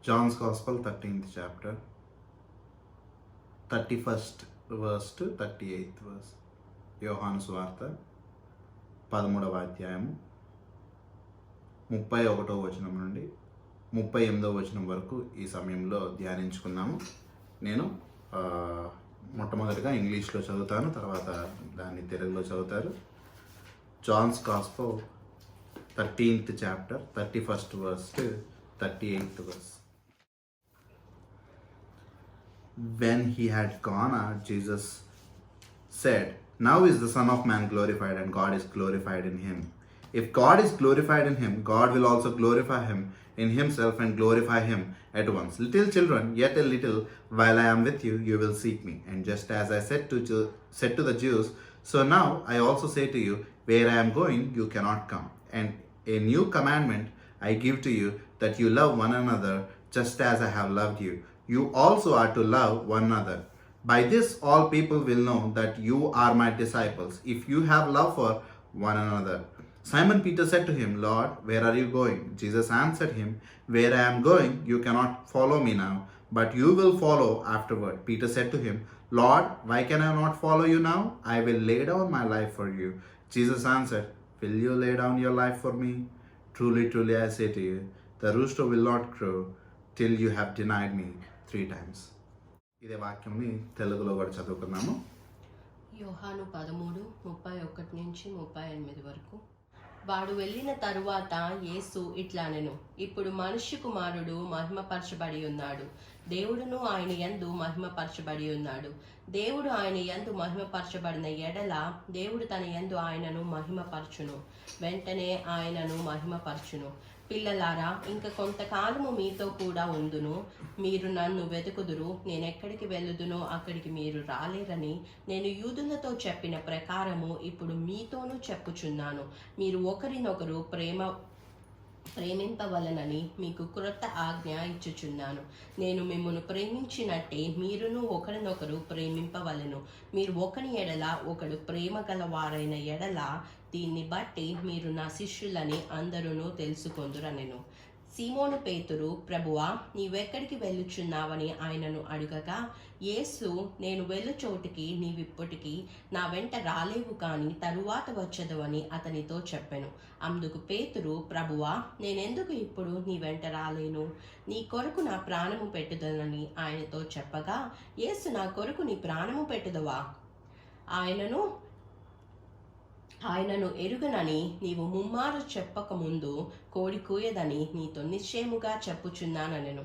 John's Gospel, 13th chapter, 31st verse to 38th verse. యోహాను సువార్త 13వ అధ్యాయము 31వ వచనం నుండి 38వ వచనం వరకు ఈ సమయంలో ధ్యానించుకుందాము. నేను మొట్టమొదటిగా ఇంగ్లీష్లో చదువుతాను, తర్వాత దాన్ని తెలుగులో చదువుతారు. Johne's gospel 13th chapter, 31st verse to 38th verse. When he had gone out, Jesus said, "Now is the Son of Man glorified, and God is glorified in him. If God is glorified in him, God will also glorify him in himself and glorify him at once. Little children, yet a little while I am with you, you will seek me. And just as I said to the Jews, so now I also say to you, where I am going, you cannot come. And a new commandment I give to you, that you love one another just as I have loved you. You also are to love one another. By this all people will know that you are my disciples, if you have love for one another." Simon Peter said to him, "Lord, where are you going?" Jesus answered him, "Where I am going, you cannot follow me now, but you will follow afterward." Peter said to him, "Lord, why can I not follow you now? I will lay down my life for you." Jesus answered, "Will you lay down your life for me? Truly, truly, I say to you, the rooster will not crow till you have denied me 3 times. ఇదే వాక్యంని తెలుగులో కూడా చదువుకున్నాము. యోహాను 13:31 నుంచి 38 వరకు. వాడు వెళ్ళిన తరువాత యేసు ఇట్లానెను, ఇప్పుడు మనుష్య కుమారుడు మహిమపరచబడి ఉన్నాడు, దేవుడును ఆయన యందు మహిమపరచబడి ఉన్నాడు. దేవుడు ఆయన యందు మహిమపరచబడిన ఎడల దేవుడు తన యందు ఆయనను మహిమపరచును, వెంటనే ఆయనను మహిమపరచును. పిల్లలారా, ఇంక కొంతకాలము మీతో కూడా ఉందును. మీరు నన్ను వెతుకుదురు. నేనెక్కడికి వెళ్ళుదునో అక్కడికి మీరు రాలేరని నేను యూదులతో చెప్పిన ప్రకారము ఇప్పుడు మీతోనూ చెప్పుచున్నాను. మీరు ఒకరినొకరు ప్రేమింపవలనని మీకు క్రొత్త ఆజ్ఞ ఇచ్చుచున్నాను. నేను మిమ్మును ప్రేమించినట్టే మీరును ఒకరినొకరు ప్రేమింపవలను. మీరు ఒకని ఎడల ఒకడు ప్రేమ గలవారైన ఎడల దీన్ని బట్టి మీరు నా శిష్యులని అందరూ తెలుసుకొందురనెను. సీమోను పేతురు, "ప్రభువా, నీవెక్కడికి వెళ్ళుచున్నావని ఆయనను అడుగగా, యేసు, నేను వెళ్ళు చోటికి నీవిప్పటికి నా వెంట రాలేవు, కానీ తరువాత వచ్చదవని అతనితో చెప్పెను. అందుకు పేతురు, "ప్రభువా, నేనెందుకు ఇప్పుడు నీ వెంట రాలేను? నీ కొరకు నా ప్రాణము పెట్టుదనని ఆయనతో చెప్పగా, యేసు, నా కొరకు నీ ప్రాణము పెట్టుదవా? ఆయనను ఎరుగనని నీవు ముమ్మారు చెప్పకముందు కోడి కూయదని నీతో నిశ్చయముగా చెప్పుచున్నానెను."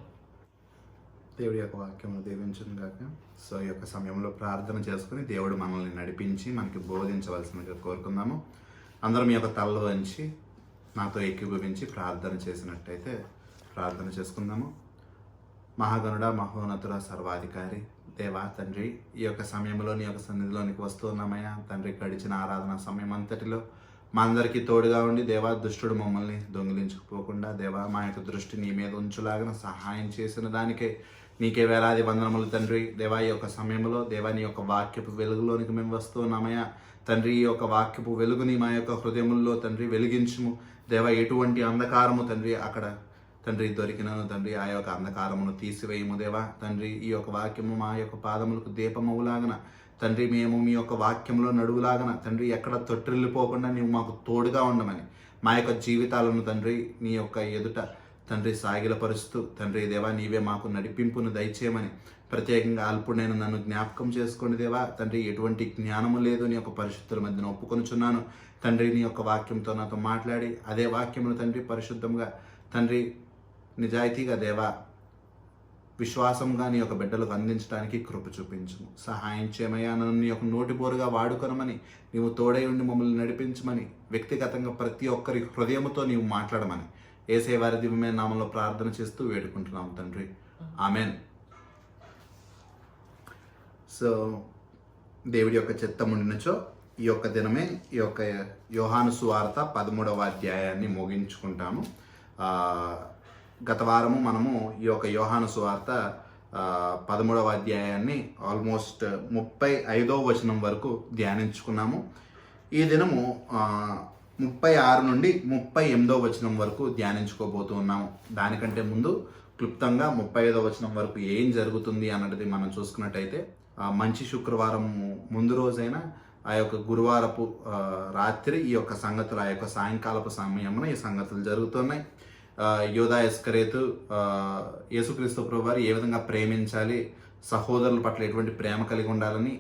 దేవుడి యొక్క వాక్యము దీవించును గాక. సో ఈ యొక్క సమయంలో ప్రార్థన చేసుకుని దేవుడు మనల్ని నడిపించి మనకి బోధించవలసిందిగా కోరుకుందాము. అందరం మీ యొక్క తలలో వంచి నాతో ఏకీభవించి ప్రార్థన చేసినట్టయితే ప్రార్థన చేసుకుందాము. మహాగణుడ, మహోన్నతుడ, సర్వాధికారి దేవా తండ్రి, ఈ యొక్క సమయంలో నీ యొక్క సన్నిధిలోనికి వస్తూ ఉన్నామయ్యా తండ్రి. గడిచిన ఆరాధన సమయం అంతటిలో మా అందరికీ తోడుగా ఉండి దేవా, దుష్టుడు మమ్మల్ని దొంగిలించుకోకుండా దేవా మా యొక్క దృష్టి నీ మీద ఉంచులాగా సహాయం చేసిన దానికే నీకే వేలాది వందనములు తండ్రి. దేవా, ఈ యొక్క సమయంలో దేవా నీ యొక్క వాక్యపు వెలుగులోనికి మేము వస్తూ ఉన్నామయ్యా తండ్రి. ఈ యొక్క వాక్యపు వెలుగుని మా యొక్క హృదయముల్లో తండ్రి వెలిగించుము దేవా. ఎటువంటి అంధకారము తండ్రి అక్కడ తండ్రి దొరికినను తండ్రి ఆ యొక్క అంధకారమును తీసివేయము దేవా తండ్రి. ఈ యొక్క వాక్యము మా యొక్క పాదములకు దీపమవులాగన తండ్రి, మేము మీ యొక్క వాక్యంలో నడువులాగన తండ్రి ఎక్కడ తొట్టిల్లిపోకుండా నీవు మాకు తోడుగా ఉండమని, మా యొక్క జీవితాలను తండ్రి నీ యొక్క ఎదుట తండ్రి సాగిలపరుస్తూ తండ్రి దేవా నీవే మాకు నడిపింపును దయచేయమని, ప్రత్యేకంగా అల్పుడైన నన్ను జ్ఞాపకం చేసుకోండి దేవా తండ్రి. ఎటువంటి జ్ఞానము లేదు నీ యొక్క పరిశుద్ధుల మధ్యన ఒప్పుకొనుచున్నాను తండ్రి. నీ యొక్క వాక్యంతో నాతో మాట్లాడి అదే వాక్యమును తండ్రి పరిశుద్ధంగా తండ్రి నిజాయితీగా దేవా విశ్వాసంగా నీ యొక్క బిడ్డలకు అందించడానికి కృప చూపించుము, సహాయం చేయమయ్యా. నన్ను నీ యొక్క నోటిబోరుగా వాడుకొనమని, నీవు తోడై ఉండి మమ్మల్ని నడిపించమని, వ్యక్తిగతంగా ప్రతి ఒక్కరి హృదయముతో నీవు మాట్లాడమని యేసయ్య వారి దివ్యమైన నామములో ప్రార్థన చేస్తూ వేడుకుంటున్నాం తండ్రి. ఆమెన్. సో దేవుడి యొక్క చిత్తముండినచో ఈ యొక్క దినమే ఈ యొక్క యోహాను సువార్త 13వ అధ్యాయాన్ని ముగించుకుంటాము. గత వారము మనము ఈ యొక్క యోహాను సువార్త 13వ అధ్యాయాన్ని 36 నుండి 38వ వచనం వరకు ధ్యానించుకోబోతూ ఉన్నాము. దానికంటే ముందు క్లుప్తంగా 35వ వచనం వరకు ఏం జరుగుతుంది అన్నది మనం చూసుకున్నట్టయితే, మంచి శుక్రవారం ముందు రోజైన ఆ యొక్క గురువారపు రాత్రి ఈ యొక్క సంగతులు, ఆ యొక్క సాయంకాలపు సమయమున ఈ సంగతులు జరుగుతున్నాయి. యోధా ఇస్కరేతు యేసుక్రీస్తు ప్రభువారు ఏ విధంగా ప్రేమించాలి, సహోదరుల పట్ల ఎటువంటి ప్రేమ కలిగి ఉండాలని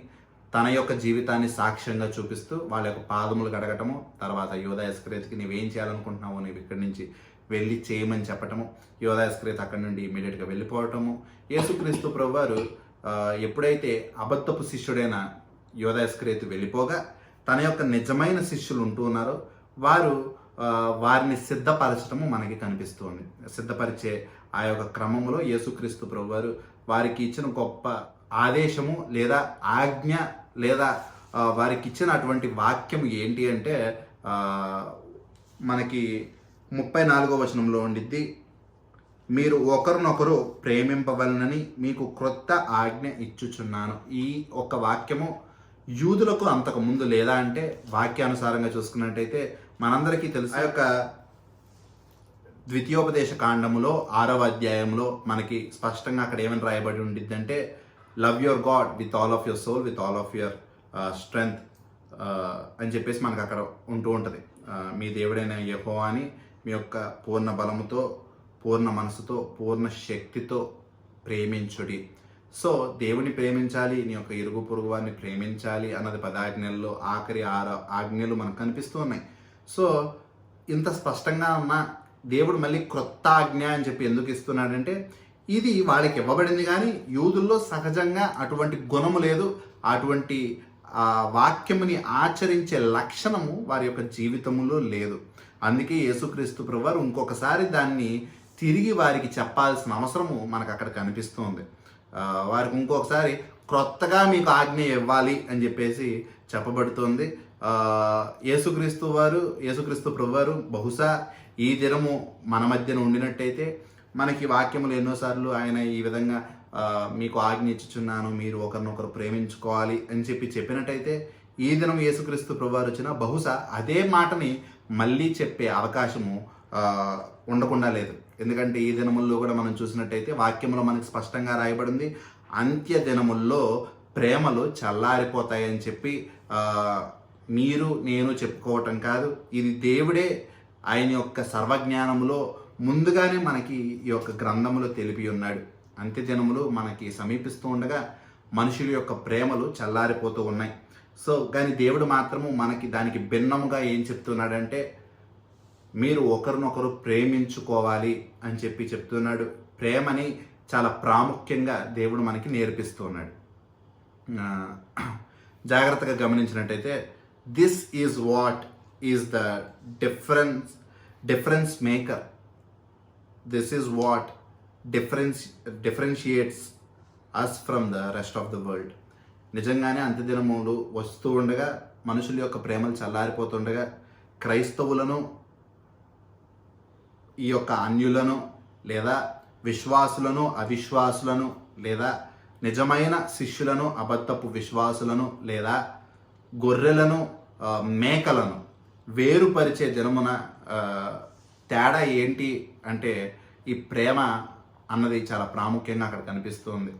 తన యొక్క జీవితాన్ని సాక్ష్యంగా చూపిస్తూ వాళ్ళ యొక్క పాదములు గడగటము, తర్వాత యోధా ఇస్కరేతుకి నీవేం చేయాలనుకుంటున్నావు, నీవు ఇక్కడి నుంచి వెళ్ళి చేయమని చెప్పటము, యోధా ఇస్కరేతు అక్కడి నుండి ఇమీడియట్గా వెళ్ళిపోవటము. యేసుక్రీస్తు ప్రభువారు ఎప్పుడైతే అబద్ధపు శిష్యుడైన యోధా ఇస్కరేతు వెళ్ళిపోగా తన యొక్క నిజమైన శిష్యులు ఉంటూ ఉన్నారో వారిని సిద్ధపరచడము మనకి కనిపిస్తుంది. సిద్ధపరిచే ఆ యొక్క క్రమంలో యేసుక్రీస్తు ప్రభువారు వారికి ఇచ్చిన గొప్ప ఆదేశము లేదా ఆజ్ఞ లేదా వారికి ఇచ్చిన అటువంటి వాక్యం ఏంటి అంటే, మనకి 34వ వచనంలో ఉండిద్ది, మీరు ఒకరినొకరు ప్రేమింపవలనని మీకు క్రొత్త ఆజ్ఞ ఇచ్చుచున్నాను. ఈ ఒక్క వాక్యము యూదులకు అంతకు ముందు లేదా అంటే వాక్యానుసారంగా చూసుకున్నట్టయితే మనందరికీ తెలుసు. ఆ యొక్క ద్వితీయోపదేశ కాండములో 6వ అధ్యాయంలో మనకి స్పష్టంగా అక్కడ ఏమని రాయబడి ఉండిద్ది అంటే, love your God with all of your soul, with all of your strength అని చెప్పేసి మనకు అక్కడ ఉంటూ ఉంటుంది. మీ దేవుడైన యెహోవాని మీ యొక్క పూర్ణ బలముతో, పూర్ణ మనసుతో, పూర్ణ శక్తితో ప్రేమించుడి. సో దేవుని ప్రేమించాలి, నీ యొక్క ఇరుగు పొరుగు వారిని ప్రేమించాలి అన్నది 10 ఆజ్ఞల్లో ఆఖరి 6 ఆజ్ఞలు మనకు కనిపిస్తూ ఉన్నాయి. సో ఇంత స్పష్టంగా ఉన్న దేవుడు మళ్ళీ క్రొత్త ఆజ్ఞ అని చెప్పి ఎందుకు ఇస్తున్నాడంటే, ఇది వాళ్ళకి ఇవ్వబడింది కానీ యూదుల్లో సహజంగా అటువంటి గుణము లేదు, అటువంటి వాక్యముని ఆచరించే లక్షణము వారి యొక్క జీవితంలో లేదు. అందుకే యేసుక్రీస్తు ప్రభువారు ఇంకొకసారి దాన్ని తిరిగి వారికి చెప్పాల్సిన అవసరము మనకు అక్కడ కనిపిస్తుంది. వారికి ఇంకొకసారి క్రొత్తగా మీకు ఆజ్ఞ ఇవ్వాలి అని చెప్పేసి చెప్పబడుతుంది. యేసుక్రీస్తు ప్రభువారు బహుశా ఈ దినము మన మధ్యన ఉండినట్టయితే మనకి వాక్యములు ఎన్నోసార్లు ఆయన ఈ విధంగా మీకు ఆజ్ఞ ఇచ్చుచున్నాను, మీరు ఒకరినొకరు ప్రేమించుకోవాలి అని చెప్పినట్టయితే ఈ దినం యేసుక్రీస్తు ప్రభువారు వచ్చిన బహుశా అదే మాటని మళ్ళీ చెప్పే అవకాశము ఉండకుండా లేదు. ఎందుకంటే ఈ దినముల్లో కూడా మనం చూసినట్టయితే వాక్యంలో మనకి స్పష్టంగా రాయబడింది, అంత్య దినముల్లో ప్రేమలు చల్లారిపోతాయని చెప్పి మీరు నేను చెప్పుకోవటం కాదు, ఇది దేవుడే ఆయన యొక్క సర్వజ్ఞానములో ముందుగానే మనకి ఈ యొక్క గ్రంథములో తెలిపి ఉన్నాడు. అంత్య దినములు మనకి సమీపిస్తూ ఉండగా మనుషుల యొక్క ప్రేమలు చల్లారిపోతూ ఉన్నాయి. సో కానీ దేవుడు మాత్రము మనకి దానికి భిన్నముగా ఏం చెప్తున్నాడంటే, మీరు ఒకరినొకరు ప్రేమించుకోవాలి అని చెప్పి చెప్తున్నాడు. ప్రేమని చాలా ప్రాముఖ్యంగా దేవుడు మనకి నేర్పిస్తూ ఉన్నాడు. జాగ్రత్తగా గమనించినట్టయితే, this is what is the difference maker. This is what differentiates us from the rest of the world. నిజంగానే అంత్యదినములు వస్తూ ఉండగా, మనుషుల యొక్క ప్రేమలు చల్లారిపోతుండగా, క్రైస్తవులను, ఈ యొక్క అన్యులను లేదా విశ్వాసులను అవిశ్వాసులను లేదా నిజమైన శిష్యులను అబద్ధపు విశ్వాసులను లేదా గొర్రెలను మేకలను వేరుపరిచే దినమున తేడా ఏంటి అంటే, ఈ ప్రేమ అన్నది చాలా ప్రాముఖ్యంగా అక్కడ కనిపిస్తుంది.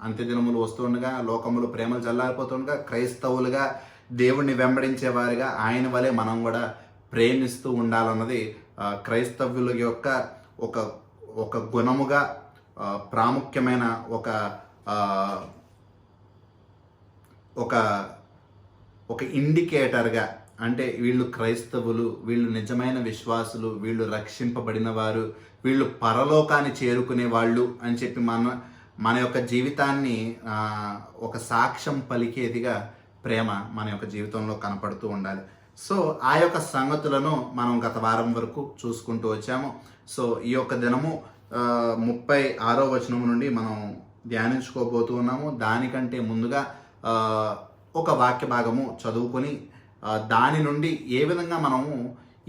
అంత్యదినములు వస్తుండగా, లోకములు ప్రేమలు చల్లారిపోతుండగా, క్రైస్తవులుగా దేవుణ్ణి వెంబడించే వారిగా ఆయన వలె మనం కూడా ప్రేమిస్తూ ఉండాలన్నది క్రైస్తవుల యొక్క ఒక గుణముగా, ప్రాముఖ్యమైన ఒక ఇండికేటర్గా, అంటే వీళ్ళు క్రైస్తవులు, వీళ్ళు నిజమైన విశ్వాసులు, వీళ్ళు రక్షింపబడిన వారు, వీళ్ళు పరలోకాన్ని చేరుకునే వాళ్ళు అని చెప్పి మన యొక్క జీవితాన్ని ఒక సాక్ష్యం పలికేదిగా ప్రేమ మన యొక్క జీవితంలో కనపడుతూ ఉండాలి. సో ఆ యొక్క సంగతులను మనం గత వారం వరకు చూసుకుంటూ వచ్చాము. సో ఈ యొక్క దినము 36వ వచనం నుండి మనం ధ్యానించుకోబోతూ ఉన్నాము. దానికంటే ముందుగా ఒక వాక్య భాగము చదువుకొని దాని నుండి ఏ విధంగా మనము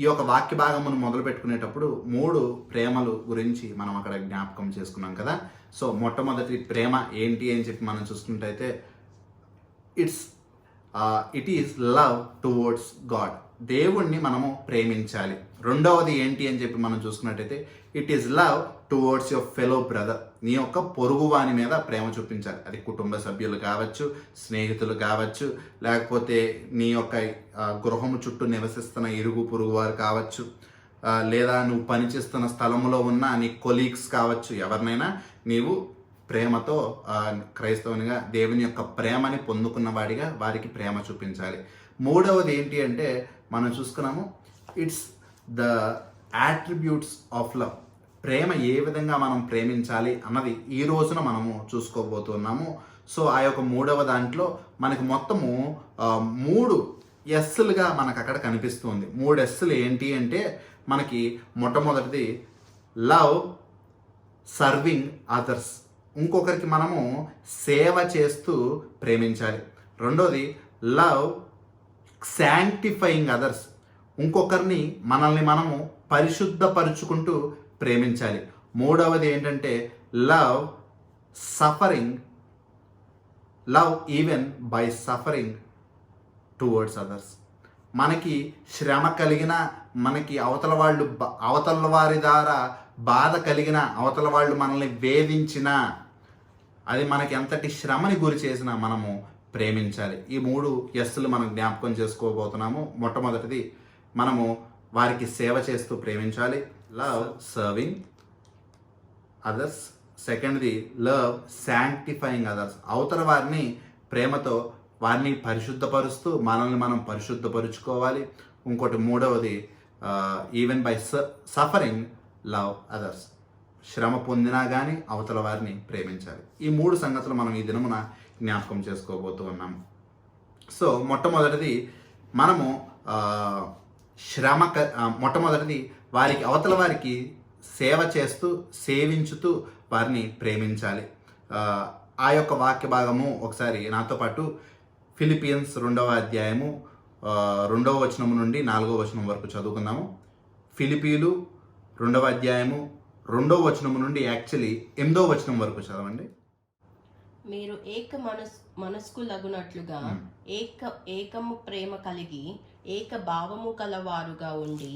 ఈ యొక్క వాక్య భాగమును మొదలు పెట్టుకునేటప్పుడు 3 ప్రేమలు గురించి మనం అక్కడ జ్ఞాపకం చేసుకున్నాం కదా. సో మొట్టమొదటి ప్రేమ ఏంటి అని చెప్పి మనం చూసుకుంటైతే, it is love towards God. దేవుణ్ణి మనము ప్రేమించాలి. రెండవది ఏంటి అని చెప్పి మనం చూసుకున్నట్టయితే it is love towards your fellow brother. నీ యొక్క పొరుగువాని మీద ప్రేమ చూపించాలి. అది కుటుంబ సభ్యులు కావచ్చు, స్నేహితులు కావచ్చు, లేకపోతే నీ యొక్క గృహము చుట్టూ నివసిస్తున్న ఇరుగు పొరుగు వారు కావచ్చు, లేదా నువ్వు పనిచేస్తున్న స్థలంలో ఉన్న నీ కొలీగ్స్ కావచ్చు, ఎవరినైనా నీవు ప్రేమతో క్రైస్తవునిగా దేవుని యొక్క ప్రేమని పొందుకున్న వాడిగా వారికి ప్రేమ చూపించాలి. మూడవది ఏంటి అంటే మనం చూసుకున్నాము it's the attributes of love. ప్రేమ ఏ విధంగా మనం ప్రేమించాలి అన్నది ఈ రోజున మనము చూసుకోబోతున్నాము. సో ఆ యొక్క మూడవ దాంట్లో మనకి మొత్తము 3 ఎస్లుగా మనకు అక్కడ కనిపిస్తుంది. 3 ఎస్లు ఏంటి అంటే మనకి మొట్టమొదటిది లవ్ సర్వింగ్ అదర్స్, ఇంకొకరికి మనము సేవ చేస్తూ ప్రేమించాలి. రెండోది లవ్ శాంక్టిఫైయింగ్ అదర్స్, ఇంకొకరిని మనల్ని మనము పరిశుద్ధపరుచుకుంటూ ప్రేమించాలి. మూడవది ఏంటంటే love suffering, love even by suffering towards others. మనకి శ్రమ కలిగిన, మనకి అవతల వారి ద్వారా బాధ కలిగిన, అవతల వాళ్ళు మనల్ని వేధించిన, అది మనకి ఎంతటి శ్రమని గురి చేసినా మనము ప్రేమించాలి. ఈ 3 ఎస్లు మనం జ్ఞాపకం చేసుకోబోతున్నాము. మొట్టమొదటిది మనము వారికి సేవ చేస్తూ ప్రేమించాలి, లవ్ సర్వింగ్ అదర్స్. సెకండ్ది లవ్ శాంక్టిఫైయింగ్ అదర్స్, అవతల వారిని ప్రేమతో వారిని పరిశుద్ధపరుస్తూ మనల్ని మనం పరిశుద్ధపరుచుకోవాలి. ఇంకోటి మూడవది even by suffering love others, శ్రమ పొందినా కానీ అవతల వారిని ప్రేమించాలి. ఈ 3 సంగతులు మనం ఈ దినమున జ్ఞాపకం చేసుకోబోతూ ఉన్నాము. సో మొట్టమొదటిది మనము మొట్టమొదటిది వారికి అవతల వారికి సేవ చేస్తూ సేవించుతూ వారిని ప్రేమించాలి. ఆ యొక్క వాక్య భాగము ఒకసారి నాతో పాటు ఫిలిపియన్స్ 2వ అధ్యాయము 2వ వచనం నుండి 4వ వచనం వరకు చదువుకుందాము. ఫిలిపీలు 2వ అధ్యాయము 2వ వచనం నుండి యాక్చువల్లీ 8వ వచనం వరకు చదవండి. మీరు మనస్కులగునట్లుగా ఏకము ప్రేమ కలిగి ఏక భావము కలవారుగా ఉండి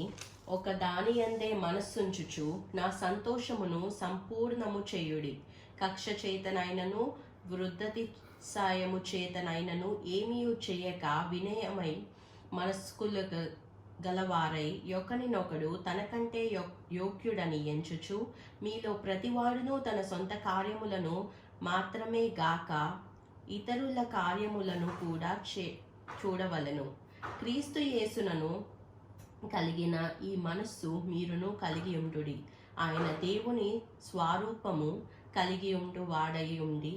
ఒక దాని అందే మనస్సుంచుచు నా సంతోషమును సంపూర్ణము చేయుడి. కక్ష చేతనైనను వృద్ధతి సాయము చేతనైనను ఏమీయు చేయక వినయమై మనస్కుల గలవారై ఒకనినొకడు తనకంటే యోగ్యుడని ఎంచుచు మీలో ప్రతివాడును తన సొంత కార్యములను మాత్రమే గాక ఇతరుల కార్యములను కూడా చూడవలెను. క్రీస్తు యేసునను కలిగిన ఈ మనస్సు మీరును కలిగి ఉండుడి. ఆయన దేవుని స్వరూపము కలిగి ఉండు వాడై ఉండి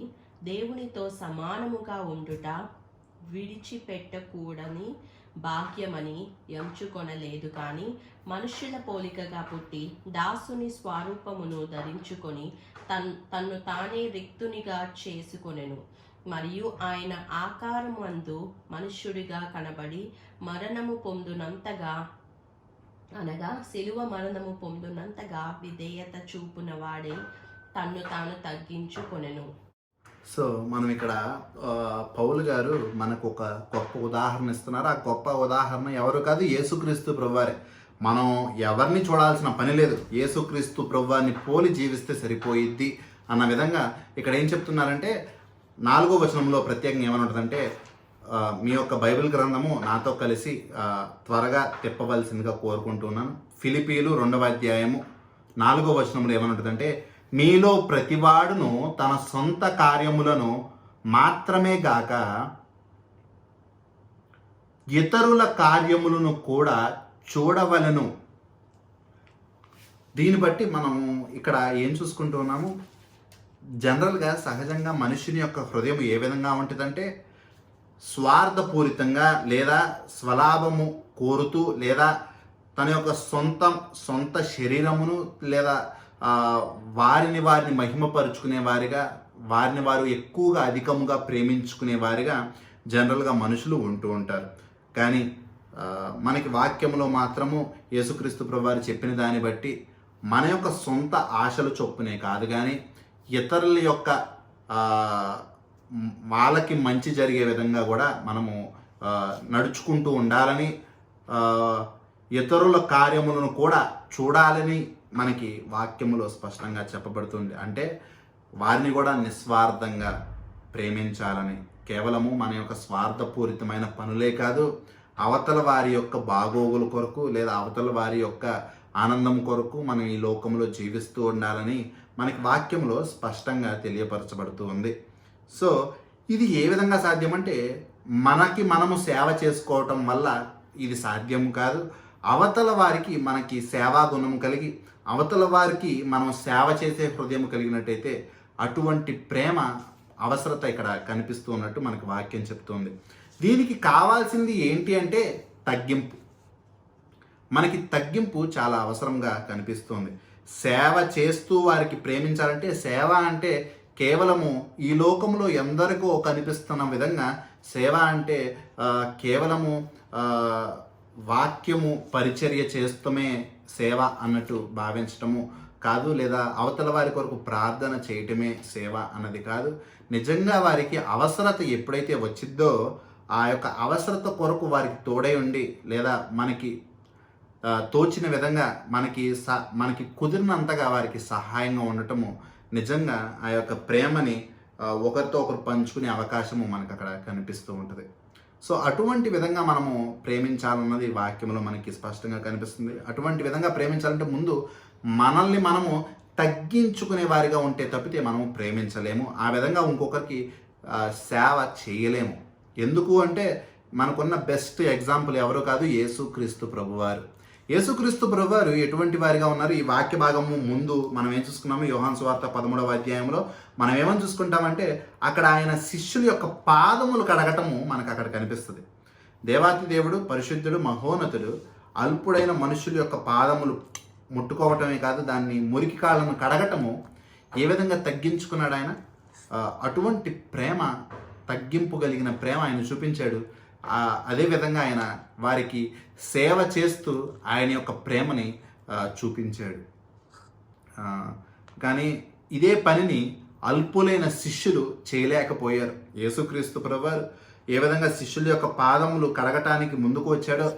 దేవునితో సమానముగా ఉండుట విడిచిపెట్టకూడని భాగ్యమని ఎంచుకొనలేదు, కానీ మనుష్యుల పోలికగా పుట్టి దాసుని స్వరూపమును ధరించుకొని తన్ను తానే రిక్తునిగా చేసుకొనెను. మరియు ఆయన ఆకారమందు మనుష్యుడిగా కనబడి మరణము పొందునంతగా, అనగా శిలువ మరణము పొందునంతగా విధేయత చూపున వాడే తన్ను తాను తగ్గించుకొనెను. సో మనం ఇక్కడ పౌలు గారు మనకు ఒక గొప్ప ఉదాహరణ ఇస్తున్నారు. ఆ గొప్ప ఉదాహరణ ఎవరు కాదు, యేసుక్రీస్తు ప్రభువారే. మనం ఎవరిని చూడాల్సిన పని లేదు, యేసుక్రీస్తు ప్రభువారిని పోలి జీవిస్తే సరిపోయిద్ది అన్న విధంగా ఇక్కడ ఏం చెప్తున్నారంటే 4వ వచనంలో ప్రత్యేకంగా ఏమని ఉంటుందంటే మీ యొక్క బైబిల్ గ్రంథము నాతో కలిసి త్వరగా తిప్పవలసిందిగా కోరుకుంటున్నాను. ఫిలిపీలు 2వ అధ్యాయము 4వ వచనంలో ఏమని ఉంటుందంటే మీలో ప్రతివాడును తన సొంత కార్యములను మాత్రమే గాక ఇతరుల కార్యములను కూడా చూడవలెను. దీన్ని బట్టి మనము ఇక్కడ ఏం చూసుకుంటూ ఉన్నాము, జనరల్గా సహజంగా మనుషుని యొక్క హృదయం ఏ విధంగా ఉంటుందంటే స్వార్థపూరితంగా లేదా స్వలాభము కోరుతూ లేదా తన యొక్క సొంత శరీరమును లేదా వారిని మహిమపరుచుకునే వారిగా, వారిని వారు ఎక్కువగా అధికముగా ప్రేమించుకునే వారిగా జనరల్గా మనుషులు ఉంటూ ఉంటారు. కానీ మనకి వాక్యంలో మాత్రము యేసుక్రీస్తు ప్రభువారు చెప్పిన దాన్ని బట్టి మన యొక్క సొంత ఆశలు చొప్పునే కాదు, కానీ ఇతరుల యొక్క వాళ్ళకి మంచి జరిగే విధంగా కూడా మనము నడుచుకుంటూ ఉండాలని ఆ, ఇతరుల కార్యములను కూడా చూడాలని మనకి వాక్యములో స్పష్టంగా చెప్పబడుతుంది. అంటే వారిని కూడా నిస్వార్థంగా ప్రేమించాలని, కేవలము మన యొక్క స్వార్థపూరితమైన పనులే కాదు, అవతల వారి యొక్క బాగోగుల కొరకు లేదా అవతల వారి యొక్క ఆనందం కొరకు మనం ఈ లోకంలో జీవిస్తూ ఉండాలని మనకి వాక్యంలో స్పష్టంగా తెలియపరచబడుతూ ఉంది. సో ఇది ఏ విధంగా సాధ్యమంటే మనకి మనము సేవ చేసుకోవటం వల్ల ఇది సాధ్యం కాదు. అవతల వారికి మనకి సేవా గుణం కలిగి అవతల వారికి మనం సేవ చేసే హృదయం కలిగినట్టయితే అటువంటి ప్రేమ అవసరత ఇక్కడ కనిపిస్తూ ఉన్నట్టు మనకి వాక్యం చెప్తుంది. దీనికి కావాల్సింది ఏంటి అంటే తగ్గింపు. మనకి తగ్గింపు చాలా అవసరంగా కనిపిస్తుంది. సేవ చేస్తూ వారికి ప్రేమించాలంటే, సేవ అంటే కేవలము ఈ లోకంలో ఎందరికో కనిపిస్తున్న విధంగా సేవ అంటే కేవలము వాక్యము పరిచర్య చేస్తమే సేవ అన్నట్టు భావించటము కాదు, లేదా అవతల వారి కొరకు ప్రార్థన చేయటమే సేవ అన్నది కాదు. నిజంగా వారికి అవసరత ఎప్పుడైతే వచ్చిద్దో ఆ యొక్క అవసరత కొరకు వారికి తోడై ఉండి, లేదా మనకి తోచిన విధంగా మనకి కుదిరినంతగా వారికి సహాయంగా ఉండటము నిజంగా ఆ యొక్క ప్రేమని ఒకరితో ఒకరు పంచుకునే అవకాశము మనకు అక్కడ కనిపిస్తూ ఉంటుంది. సో అటువంటి విధంగా మనము ప్రేమించాలన్నది వాక్యంలో మనకి స్పష్టంగా కనిపిస్తుంది. అటువంటి విధంగా ప్రేమించాలంటే ముందు మనల్ని మనము తగ్గించుకునే వారిగా ఉంటే తప్పితే మనము ప్రేమించలేము. ఆ విధంగా ఇంకొకరికి సేవ చేయలేము. ఎందుకు అంటే మనకున్న బెస్ట్ ఎగ్జాంపుల్ ఎవరు కాదు, యేసుక్రీస్తు ప్రభువారు. యేసుక్రీస్తు ప్రభువారు ఎటువంటి వారిగా ఉన్నారు? ఈ వాక్య భాగము ముందు మనం ఏం చూసుకున్నాము, యోహాను సువార్త 13వ అధ్యాయంలో మనం ఏమని చూసుకుంటామంటే అక్కడ ఆయన శిష్యుల యొక్క పాదములు కడగటము మనకు అక్కడ కనిపిస్తుంది. దేవాతి దేవుడు, పరిశుద్ధుడు, మహోన్నతుడు అల్పుడైన మనుషుల యొక్క పాదములు ముట్టుకోవటమే కాదు, దాన్ని మురికి కాళ్ళను కడగటము ఏ విధంగా తగ్గించుకున్నాడు ఆయన. అటువంటి ప్రేమ, తగ్గింపు కలిగిన ప్రేమ ఆయన చూపించాడు. అదేవిధంగా ఆయన వారికి సేవ చేస్తూ ఆయన యొక్క ప్రేమని చూపించాడు. కానీ ఇదే పనిని అల్పులైన శిష్యులు చేయలేకపోయారు. యేసుక్రీస్తు ప్రభువారు ఏ విధంగా శిష్యుల యొక్క పాదములు కడగటానికి ముందుకు వచ్చాడో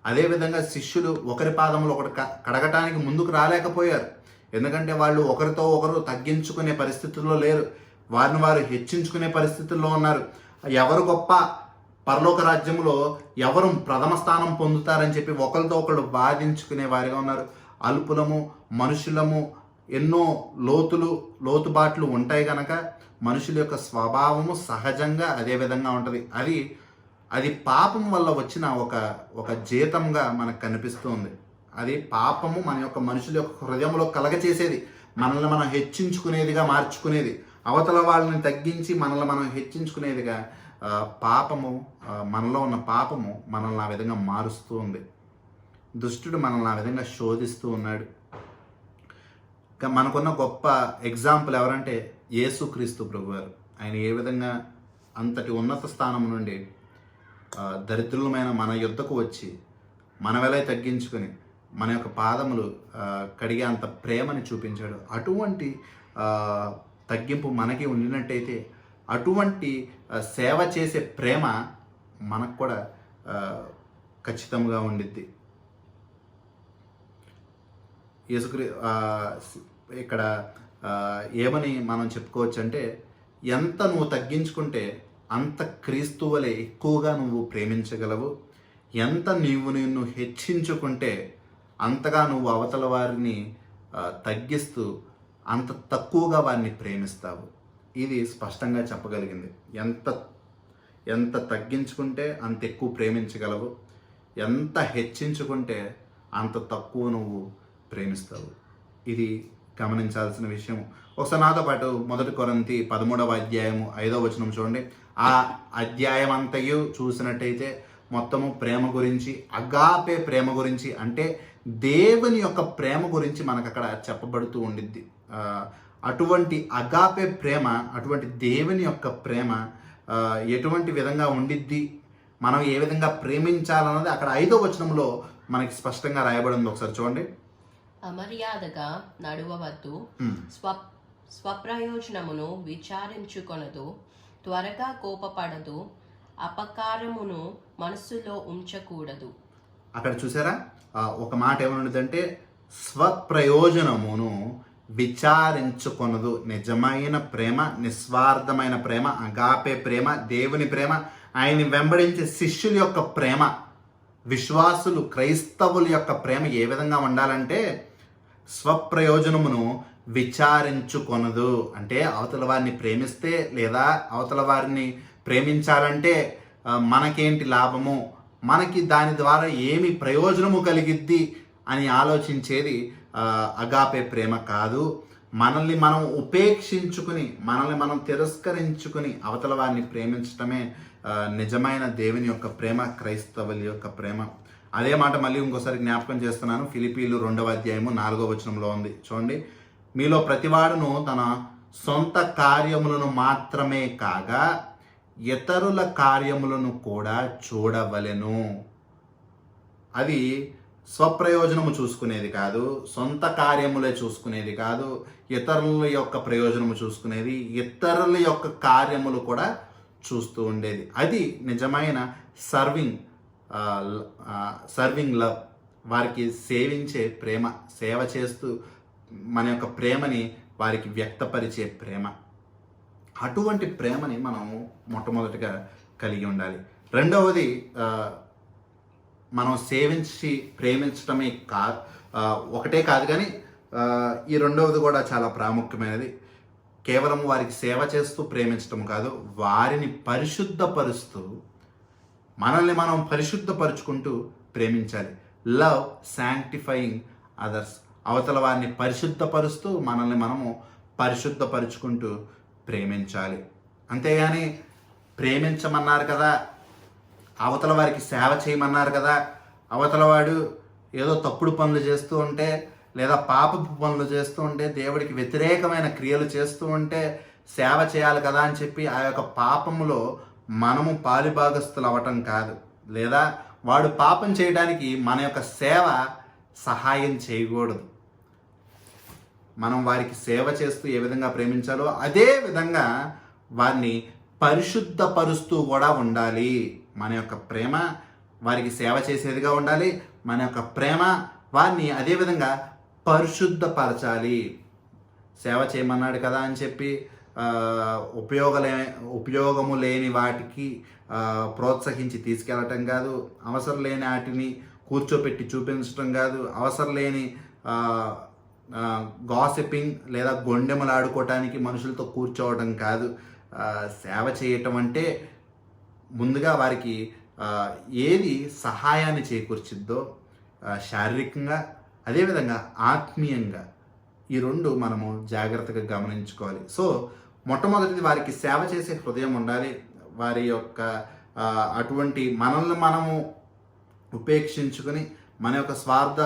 అదేవిధంగా శిష్యులు ఒకరి పాదములు ఒకటి కడగటానికి ముందుకు రాలేకపోయారు. ఎందుకంటే వాళ్ళు ఒకరితో ఒకరు తగ్గించుకునే పరిస్థితుల్లో లేరు, వారిని వారు హెచ్చించుకునే పరిస్థితుల్లో ఉన్నారు. ఎవరు గొప్ప, పరలోక రాజ్యంలో ఎవరు ప్రథమ స్థానం పొందుతారని చెప్పి ఒకరితో ఒకళ్ళు బాధించుకునే వారిగా ఉన్నారు. అల్పులము, మనుషులము, ఎన్నో లోతుబాట్లు ఉంటాయి కనుక మనుషుల యొక్క స్వభావము సహజంగా అదే విధంగా ఉంటుంది. అది పాపం వల్ల వచ్చిన ఒక జీతంగా మనకు కనిపిస్తుంది. అది పాపము మన యొక్క మనుషుల యొక్క హృదయంలో కలగచేసేది, మనల్ని మనం హెచ్చించుకునేదిగా మార్చుకునేది, అవతల వాళ్ళని తగ్గించి మనల్ని మనం హెచ్చించుకునేదిగా పాపము, మనలో ఉన్న పాపము మనల్ని ఆ విధంగా మారుస్తూ ఉంది. దుష్టుడు మనల్ని ఆ విధంగా శోధిస్తూ ఉన్నాడు. మనకున్న గొప్ప ఎగ్జాంపుల్ ఎవరంటే యేసుక్రీస్తు ప్రభువారు. ఆయన ఏ విధంగా అంతటి ఉన్నత స్థానం నుండి దరిద్రులమైన మన యుద్ధకు వచ్చి మన వెలై తగ్గించుకొని మన యొక్క పాదములు కడిగే అంత ప్రేమని చూపించాడు. అటువంటి తగ్గింపు మనకి ఉండినట్టయితే అటువంటి సేవ చేసే ప్రేమ మనకు కూడా ఖచ్చితంగా ఉండిద్ది. ఇక్కడ ఏమని మనం చెప్పుకోవచ్చు అంటే, ఎంత నువ్వు తగ్గించుకుంటే అంత క్రీస్తు వలె ఎక్కువగా నువ్వు ప్రేమించగలవు, ఎంత నిన్ను హెచ్చించుకుంటే అంతగా నువ్వు అవతల వారిని తగ్గిస్తూ అంత తక్కువగా వారిని ప్రేమిస్తావు. ఇది స్పష్టంగా చెప్పగలిగింది. ఎంత తగ్గించుకుంటే అంత ఎక్కువ ప్రేమించగలవు, ఎంత హెచ్చించుకుంటే అంత తక్కువ నువ్వు ప్రేమిస్తావు. ఇది గమనించాల్సిన విషయం. ఒకసారి నాతో పాటు 1 కొరింథీ 13వ అధ్యాయము 5వ వచనం చూడండి. ఆ అధ్యాయం అంతయు చూసినట్టయితే మొత్తము ప్రేమ గురించి, అగాపే ప్రేమ గురించి, అంటే దేవుని యొక్క ప్రేమ గురించి మనకు అక్కడ చెప్పబడుతూ ఉండిద్ది. అటువంటి అగాపే ప్రేమ, అటువంటి దేవుని యొక్క ప్రేమ ఎటువంటి విధంగా ఉండిద్ది, మనం ఏ విధంగా ప్రేమించాలన్నది అక్కడ 5వ వచనంలో మనకి స్పష్టంగా రాయబడింది. ఒకసారి చూడండి. అమర్యాదగా నడువవద్దు, స్వప్రయోజనమును విచారించుకొనదు, త్వరగా కోపపడదు, అపకారమును మనస్సులో ఉంచకూడదు. అక్కడ చూసారా ఒక మాట ఏమనుందంటే స్వప్రయోజనమును విచారించుకొనదు. నిజమైన ప్రేమ, నిస్వార్థమైన ప్రేమ, అగాపే ప్రేమ, దేవుని ప్రేమ, ఆయన్ని వెంబడించే శిష్యుల యొక్క ప్రేమ, విశ్వాసులు క్రైస్తవుల యొక్క ప్రేమ ఏ విధంగా ఉండాలంటే స్వప్రయోజనమును విచారించుకొనదు. అంటే అవతల వారిని ప్రేమిస్తే లేదా అవతల వారిని ప్రేమించాలంటే మనకేంటి లాభము, మనకి దాని ద్వారా ఏమి ప్రయోజనము కలిగిద్ది అని ఆలోచించేది అగాపే ప్రేమ కాదు. మనల్ని మనం ఉపేక్షించుకుని, మనల్ని మనం తిరస్కరించుకుని అవతల వారిని ప్రేమించటమే నిజమైన దేవుని యొక్క ప్రేమ, క్రైస్తవుల యొక్క ప్రేమ. అదే మాట మళ్ళీ ఇంకోసారి జ్ఞాపకం చేస్తున్నాను. ఫిలిప్పీలు 2వ అధ్యాయము 4వ వచనంలో ఉంది చూడండి. మీలో ప్రతివాడును తన సొంత కార్యములను మాత్రమే కాగా ఇతరుల కార్యములను కూడా చూడవలెను. అది స్వప్రయోజనము చూసుకునేది కాదు, సొంత కార్యములే చూసుకునేది కాదు, ఇతరుల యొక్క ప్రయోజనము చూసుకునేది, ఇతరుల యొక్క కార్యములు కూడా చూస్తూ ఉండేది. అది నిజమైన సర్వింగ్ లవ్. వారికి సేవించే ప్రేమ, సేవ చేస్తూ మన యొక్క ప్రేమని వారికి వ్యక్తపరిచే ప్రేమ. అటువంటి ప్రేమని మనం మొట్టమొదటిగా కలిగి ఉండాలి. రెండవది మనం సేవించి ప్రేమించడమే ఒకటే కాదు కానీ ఈ రెండవది కూడా చాలా ప్రాముఖ్యమైనది. కేవలం వారికి సేవ చేస్తూ ప్రేమించడం కాదు, వారిని పరిశుద్ధపరుస్తూ మనల్ని మనం పరిశుద్ధపరుచుకుంటూ ప్రేమించాలి. Love sanctifying others. అవతల వారిని పరిశుద్ధపరుస్తూ మనల్ని మనము పరిశుద్ధపరుచుకుంటూ ప్రేమించాలి. అంతేగాని ప్రేమించమన్నారు కదా, అవతల వారికి సేవ చేయమన్నారు కదా, అవతల వాడు ఏదో తప్పుడు పనులు చేస్తూ ఉంటే లేదా పాపపు పనులు చేస్తూ ఉంటే, దేవుడికి వ్యతిరేకమైన క్రియలు చేస్తూ ఉంటే సేవ చేయాలి కదా అని చెప్పి ఆ యొక్క పాపములో మనము పాలిభాగస్తులు అవ్వటం కాదు. లేదా వాడు పాపం చేయడానికి మన యొక్క సేవ సహాయం చేయకూడదు. మనం వారికి సేవ చేస్తూ ఏ విధంగా ప్రేమించాలో అదే విధంగా వారిని పరిశుద్ధపరుస్తూ కూడా ఉండాలి. మన యొక్క ప్రేమ వారికి సేవ చేసేదిగా ఉండాలి. మన యొక్క ప్రేమ వారిని అదేవిధంగా పరిశుద్ధపరచాలి. సేవ చేయమన్నాడు కదా అని చెప్పి ఉపయోగము లేని వాటికి ప్రోత్సహించి తీసుకెళ్ళటం కాదు, అవసరం లేని వాటిని కూర్చోపెట్టి చూపించడం కాదు, అవసరం లేని గాసిపింగ్ లేదా గొండెములు ఆడుకోవటానికి మనుషులతో కూర్చోవడం కాదు. సేవ చేయటం అంటే ముందుగా వారికి ఏది సహాయాన్ని చేకూర్చిద్దో శారీరకంగా, అదేవిధంగా ఆత్మీయంగా, ఈ రెండు మనము జాగ్రత్తగా గమనించుకోవాలి. సో మొట్టమొదటిది వారికి సేవ చేసే హృదయం ఉండాలి. వారి యొక్క అటువంటి మనల్ని మనము ఉపేక్షించుకుని మన యొక్క స్వార్థ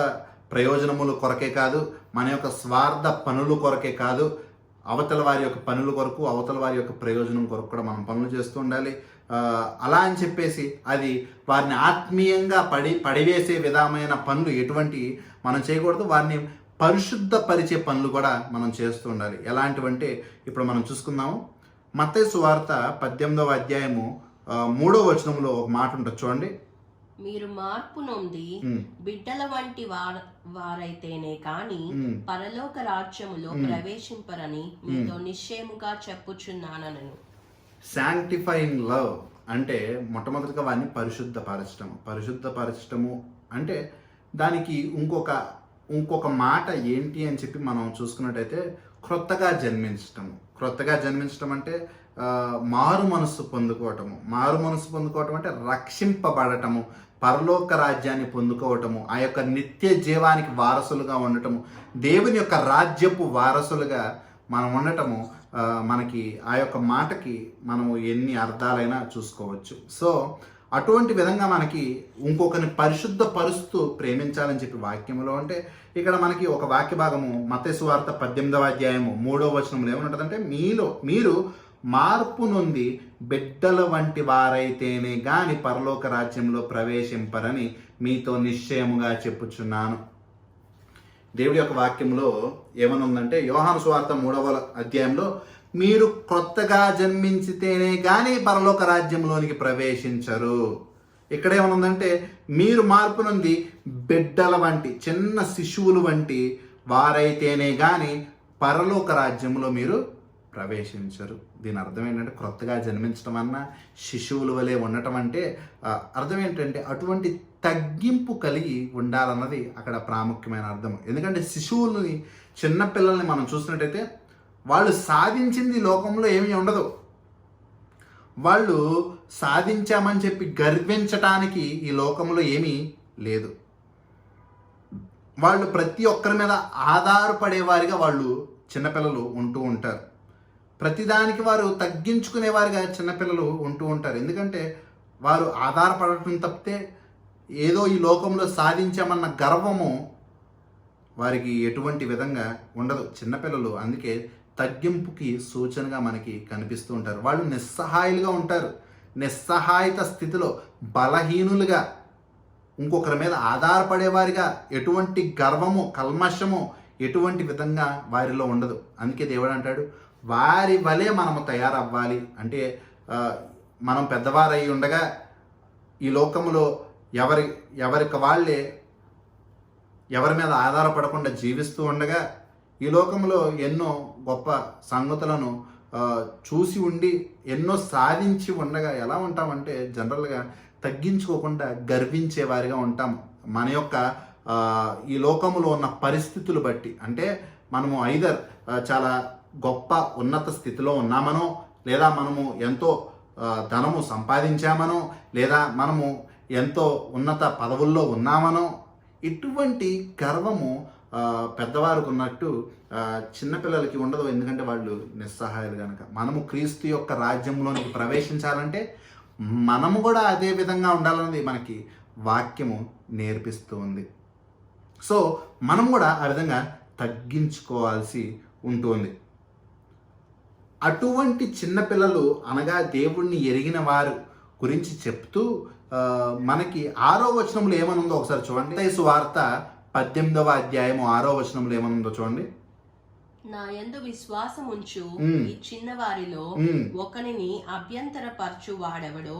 ప్రయోజనముల కొరకే కాదు, మన యొక్క స్వార్థ పనుల కొరకే కాదు, అవతల వారి యొక్క పనుల కొరకు, అవతల వారి యొక్క ప్రయోజనం కొరకు కూడా మనం పనులు చేస్తూ ఉండాలి. అలా అని చెప్పేసి అది వారిని ఆత్మీయంగా పడివేసే విధమైన పనులు ఎటువంటి మనం చేయకూడదు. వారిని పరిశుద్ధపరిచే పనులు కూడా మనం చేస్తూ ఉండాలి. ఎలాంటివంటే ఇప్పుడు మనం చూసుకుందాము. మత్తయి సువార్త 18వ అధ్యాయము 3వ వచనంలో ఒక మాట ఉంటుంది చూడండి. మీరు మార్పు నొంది బిడ్డల వంటి వారైతేనే కాని పరలోక రాజ్యములో ప్రవేశింపరని మీతో నిశ్చయముగా చెప్పుచున్నానను. శాంక్టిఫైయింగ్ లవ్ అంటే మొట్టమొదటిగా వారిని పరిశుద్ధపరచటము అంటే దానికి ఇంకొక మాట ఏంటి అని చెప్పి మనం చూసుకున్నట్టయితే క్రొత్తగా జన్మించటం అంటే మారు మనస్సు పొందుకోవటం అంటే రక్షింపబడటము, పరలోక రాజ్యాన్ని పొందుకోవటము, ఆ యొక్క నిత్య జీవానికి వారసులుగా ఉండటము, దేవుని యొక్క రాజ్యపు వారసులుగా మనం ఉండటము. మనకి ఆ యొక్క మాటకి మనము ఎన్ని అర్థాలైనా చూసుకోవచ్చు. సో అటువంటి విధంగా మనకి ఇంకొకరిని పరిశుద్ధపరుస్తూ ప్రేమించాలని చెప్పి వాక్యములో అంటే ఇక్కడ మనకి ఒక వాక్య భాగము మత్తయి సువార్త 18వ అధ్యాయము 3వ వచనంలో ఏమంటుందంటే మీరు మార్పు నొంది బిడ్డల వంటి వారైతేనే గాని పరలోక రాజ్యంలో ప్రవేశింపరని మీతో నిశ్చయముగా చెప్పుచున్నాను. దేవుడి యొక్క వాక్యంలో ఏమనుందంటే యోహాను సువార్త 3వ అధ్యాయంలో మీరు క్రొత్తగా జన్మించితేనే కానీ పరలోక రాజ్యంలోనికి ప్రవేశించరు. ఇక్కడ ఏమనుందంటే మీరు మార్పు నుండి బిడ్డల వంటి చిన్న శిశువులు వంటి వారైతేనే కానీ పరలోక రాజ్యంలో మీరు ప్రవేశించరు. దీని అర్థం ఏంటంటే క్రొత్తగా జన్మించడం అన్నా శిశువుల వలె ఉండటం అంటే అర్థం ఏంటంటే అటువంటి తగ్గింపు కలిగి ఉండాలన్నది అక్కడ ప్రాముఖ్యమైన అర్థం. ఎందుకంటే శిశువులని చిన్నపిల్లల్ని మనం చూసినట్టయితే వాళ్ళు సాధించింది లోకంలో ఏమీ ఉండదు. వాళ్ళు సాధించామని చెప్పి గర్వించటానికి ఈ లోకంలో ఏమీ లేదు. వాళ్ళు ప్రతి ఒక్కరి మీద ఆధారపడేవారిగా వాళ్ళు చిన్నపిల్లలు ఉంటూ ఉంటారు. ప్రతిదానికి వారు తగ్గించుకునేవారిగా చిన్నపిల్లలు ఉంటూ ఉంటారు. ఎందుకంటే వారు ఆధారపడటం తప్పితే ఏదో ఈ లోకంలో సాధించామన్న గర్వము వారికి ఎటువంటి విధంగా ఉండదు. చిన్నపిల్లలు అందుకే తగ్గింపుకి సూచనగా మనకి కనిపిస్తూ ఉంటారు. వాళ్ళు నిస్సహాయులుగా ఉంటారు. నిస్సహాయత స్థితిలో బలహీనులుగా ఇంకొకరి మీద ఆధారపడేవారిగా ఎటువంటి గర్వము కల్మషము ఎటువంటి విధంగా వారిలో ఉండదు. అందుకే దేవుడు అంటాడు వారి వలె మనము తయారవ్వాలి. అంటే మనం పెద్దవారై ఉండగా ఈ లోకంలో ఎవరికి వాళ్ళే ఎవరి మీద ఆధారపడకుండా జీవిస్తూ ఉండగా ఈ లోకంలో ఎన్నో గొప్ప సంగతులను చూసి ఉండి ఎన్నో సాధించి ఉండగా ఎలా ఉంటామంటే జనరల్గా తగ్గించుకోకుండా గర్వించే వారిగా ఉంటాము. మన యొక్క ఈ లోకంలో ఉన్న పరిస్థితులు బట్టి అంటే మనము ఐదర్ చాలా గొప్ప ఉన్నత స్థితిలో ఉన్నామనో లేదా మనము ఎంతో ధనము సంపాదించామనో లేదా మనము ఎంతో ఉన్నత పదవుల్లో ఉన్నామనో ఇటువంటి గర్వము పెద్దవారికి ఉన్నట్టు చిన్నపిల్లలకి ఉండదు. ఎందుకంటే వాళ్ళు నిస్సహాయాలు కనుక. మనము క్రీస్తు యొక్క రాజ్యంలోనికి ప్రవేశించాలంటే మనము కూడా అదే విధంగా ఉండాలన్నది మనకి వాక్యము నేర్పిస్తూ ఉంది. సో మనం కూడా ఆ విధంగా తగ్గించుకోవాల్సి ఉంటుంది. అటువంటి చిన్నపిల్లలు అనగా దేవుణ్ణి ఎరిగిన వారు గురించి చెప్తూ మనకి 6వ వచనంలో ఏమనుందో ఒకసారి చూడండి. మత్తయి సువార్త 18వ అధ్యాయము 6వ వచనంలో ఏమనుందో చూడండి. నా యందు విశ్వాసం ఉంచు ఈ చిన్నవారిలో ఒకనిని అభ్యంతరపరచు వాడెవడో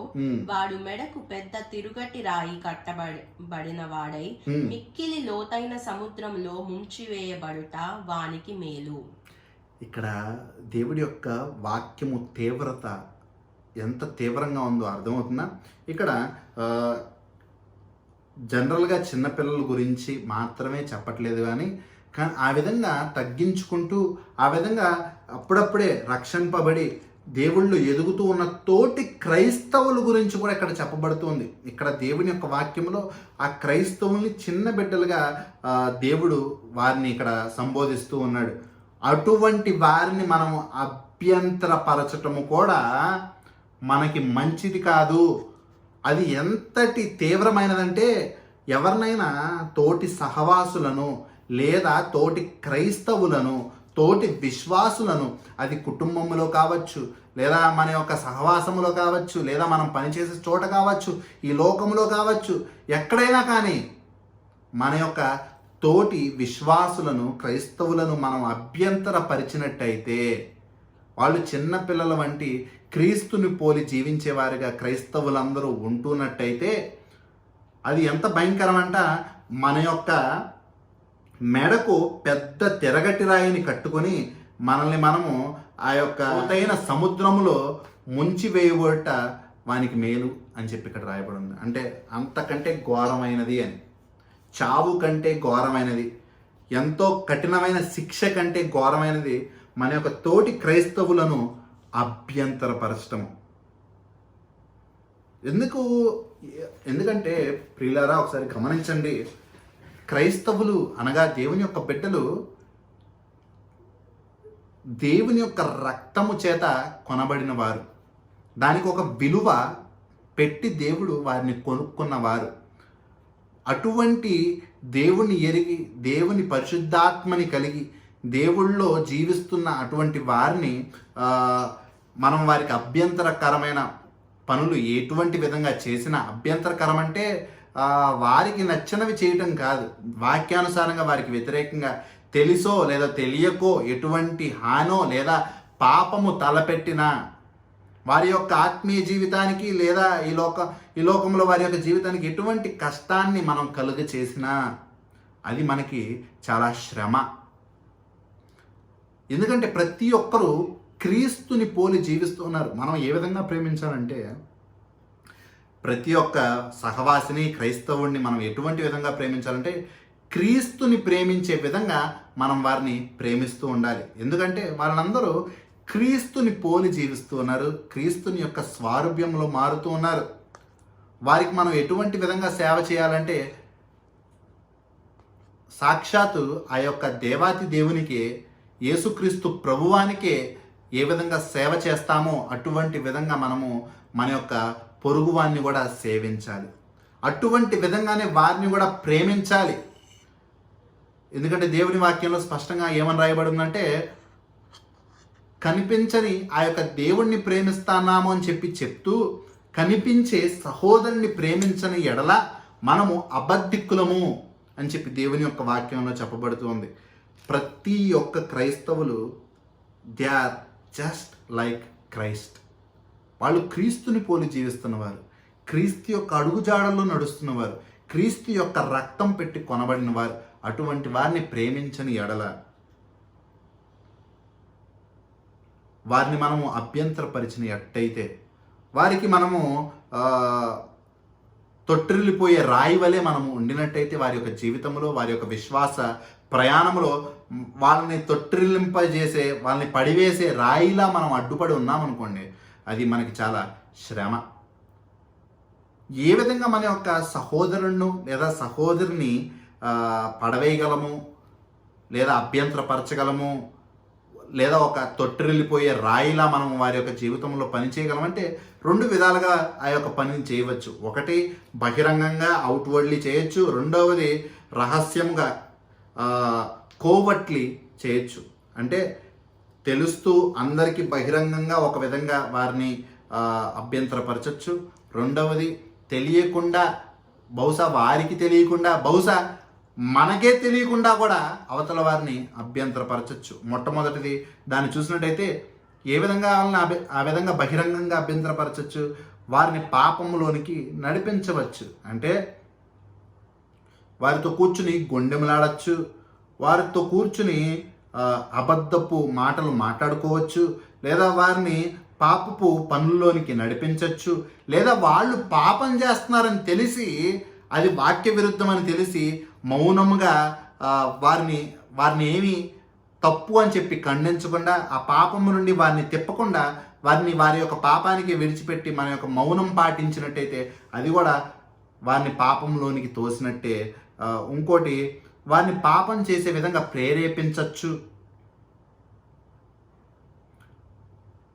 వాడు మెడకు పెద్ద తిరుగటి రాయి కట్టబడిన వాడై మిక్కిలి లోతైన సముద్రంలో ముంచివేయబడుట వానికి మేలు. ఇక్కడ దేవుడి యొక్క వాక్యము తీవ్రత ఎంత తీవ్రంగా ఉందో అర్థమవుతుందా? ఇక్కడ జనరల్గా చిన్నపిల్లల గురించి మాత్రమే చెప్పట్లేదు కానీ ఆ విధంగా తగ్గించుకుంటూ ఆ విధంగా అప్పుడప్పుడే రక్షింపబడి దేవుళ్ళు ఎదుగుతూ ఉన్న తోటి క్రైస్తవుల గురించి కూడా ఇక్కడ చెప్పబడుతుంది. ఇక్కడ దేవుని యొక్క వాక్యంలో ఆ క్రైస్తవుల్ని చిన్న బిడ్డలుగా దేవుడు వారిని ఇక్కడ సంబోధిస్తూ ఉన్నాడు. అటువంటి వారిని మనము అభ్యంతరపరచటము కూడా మనకి మంచిది కాదు. అది ఎంతటి తీవ్రమైనదంటే ఎవరినైనా తోటి సహవాసులను లేదా తోటి క్రైస్తవులను తోటి విశ్వాసులను అది కుటుంబంలో కావచ్చు లేదా మన యొక్క సహవాసములో కావచ్చు లేదా మనం పనిచేసే చోట కావచ్చు ఈ లోకంలో కావచ్చు ఎక్కడైనా కానీ మన యొక్క తోటి విశ్వాసులను క్రైస్తవులను మనం అభ్యంతరపరిచినట్టయితే వాళ్ళు చిన్నపిల్లల వంటి క్రీస్తుని పోలి జీవించేవారిగా క్రైస్తవులందరూ ఉంటున్నట్టయితే అది ఎంత భయంకరమంట. మన యొక్క మెడకు పెద్ద తిరగటి రాయిని కట్టుకొని మనల్ని మనము ఆ యొక్క లోతైన సముద్రములో ముంచివేయబోట వానికి మేలు అని చెప్పి ఇక్కడ రాయబడి ఉంది. అంటే అంతకంటే ఘోరమైనది అని, చావు కంటే ఘోరమైనది, ఎంతో కఠినమైన శిక్ష కంటే ఘోరమైనది మన యొక్క తోటి క్రైస్తవులను అభ్యంతరపరచటము. ఎందుకంటే ప్రియులారా ఒకసారి గమనించండి, క్రైస్తవులు అనగా దేవుని యొక్క బిడ్డలు దేవుని యొక్క రక్తము చేత కొనబడిన వారు. దానికి ఒక విలువ పెట్టి దేవుడు వారిని కొనుక్కున్నవారు. అటువంటి దేవుని ఎరిగి దేవుని పరిశుద్ధాత్మని కలిగి దేవుళ్ళో జీవిస్తున్న అటువంటి వారిని మనం వారికి అభ్యంతరకరమైన పనులు ఎటువంటి విధంగా చేసినా, అభ్యంతరకరం అంటే వారికి నచ్చినవి చేయటం కాదు, వాక్యానుసారంగా వారికి వ్యతిరేకంగా తెలుసో లేదా తెలియకో ఎటువంటి హానో లేదా పాపము తలపెట్టినా వారి యొక్క ఆత్మీయ జీవితానికి లేదా ఈ లోకంలో వారి యొక్క జీవితానికి ఎటువంటి కష్టాన్ని మనం కలుగ చేసినా అది మనకి చాలా శ్రమ. ఎందుకంటే ప్రతి ఒక్కరూ క్రీస్తుని పోలి జీవిస్తున్నారు. మనం ఏ విధంగా ప్రేమించాలంటే ప్రతి ఒక్క సహవాసిని క్రైస్తవుడిని మనం ఎటువంటి విధంగా ప్రేమించాలంటే క్రీస్తుని ప్రేమించే విధంగా మనం వారిని ప్రేమిస్తూ ఉండాలి. ఎందుకంటే వాళ్ళందరూ క్రీస్తుని పోలి జీవిస్తూ ఉన్నారు, క్రీస్తుని యొక్క స్వారూప్యంలో మారుతూ ఉన్నారు. వారికి మనం ఎటువంటి విధంగా సేవ చేయాలంటే సాక్షాత్తు ఆ యొక్క దేవాతి దేవునికి, యేసుక్రీస్తు ప్రభువానికే ఏ విధంగా సేవ చేస్తామో అటువంటి విధంగా మనము మన యొక్క పొరుగువాన్ని కూడా సేవించాలి. అటువంటి విధంగానే వారిని కూడా ప్రేమించాలి. ఎందుకంటే దేవుని వాక్యంలో స్పష్టంగా ఏమని రాయబడిందంటే కనిపించని ఆ యొక్క దేవుణ్ణి ప్రేమిస్తున్నాము అని చెప్తూ కనిపించే సహోదరుని ప్రేమించని ఎడల మనము అబద్ధికులము అని చెప్పి దేవుని యొక్క వాక్యంలో చెప్పబడుతుంది. ప్రతి ఒక్క క్రైస్తవులు they are just like Christ. వాళ్ళు క్రీస్తుని పోలి జీవిస్తున్నవారు, క్రీస్తు యొక్క అడుగుజాడల్లో నడుస్తున్నవారు, క్రీస్తు యొక్క రక్తం పెట్టి కొనబడిన వారు. అటువంటి వారిని ప్రేమించని ఎడల వారిని మనము అభ్యంతరపరిచిన ఎట్టయితే వారికి మనము తొట్టిల్లిపోయే రాయి వలె మనము ఉండినట్టయితే వారి యొక్క జీవితంలో వారి యొక్క విశ్వాస ప్రయాణంలో వాళ్ళని తొట్టిల్లింపజేసే వాళ్ళని పడివేసే రాయిలా మనం అడ్డుపడి ఉన్నామనుకోండి, అది మనకి చాలా శ్రమ. ఏ విధంగా మన యొక్క సహోదరుణ్ణి లేదా సహోదరిని పడవేయగలము లేదా అభ్యంతరపరచగలము లేదా ఒక తొట్టిల్లిపోయే రాయిలా మనం వారి యొక్క జీవితంలో పని చేయగలమంటే రెండు విధాలుగా ఆ యొక్క పనిని చేయవచ్చు. ఒకటి బహిరంగంగా అవుట్వర్డ్లీ చేయొచ్చు, రెండవది రహస్యంగా కోవర్ట్లీ చేయొచ్చు. అంటే తెలుస్తూ అందరికీ బహిరంగంగా ఒక విధంగా వారిని అభ్యంతరపరచచ్చు. రెండవది తెలియకుండా, బహుశా వారికి తెలియకుండా, బహుశా మనకే తెలియకుండా కూడా అవతల వారిని అభ్యంతరపరచచ్చు. మొట్టమొదటిది దాన్ని చూసినట్టయితే ఏ విధంగా వాళ్ళని ఆ విధంగా బహిరంగంగా అభ్యంతరపరచచ్చు, వారిని పాపంలోనికి నడిపించవచ్చు. అంటే వారితో కూర్చుని గొండెములాడచ్చు, వారితో కూర్చుని అబద్ధపు మాటలు మాట్లాడుకోవచ్చు, లేదా వారిని పాపపు పనుల్లోనికి నడిపించవచ్చు, లేదా వాళ్ళు పాపం చేస్తున్నారని తెలిసి అది వాక్య విరుద్ధమని తెలిసి మౌనంగా వారిని ఏమి తప్పు అని చెప్పి ఖండించకుండా ఆ పాపము నుండి వారిని తిప్పకుండా వారి యొక్క పాపానికి విడిచిపెట్టి మన యొక్క మౌనం పాటించినట్టయితే అది కూడా వారిని పాపంలోనికి తోసినట్టే. ఇంకోటి వారిని పాపం చేసే విధంగా ప్రేరేపించవచ్చు.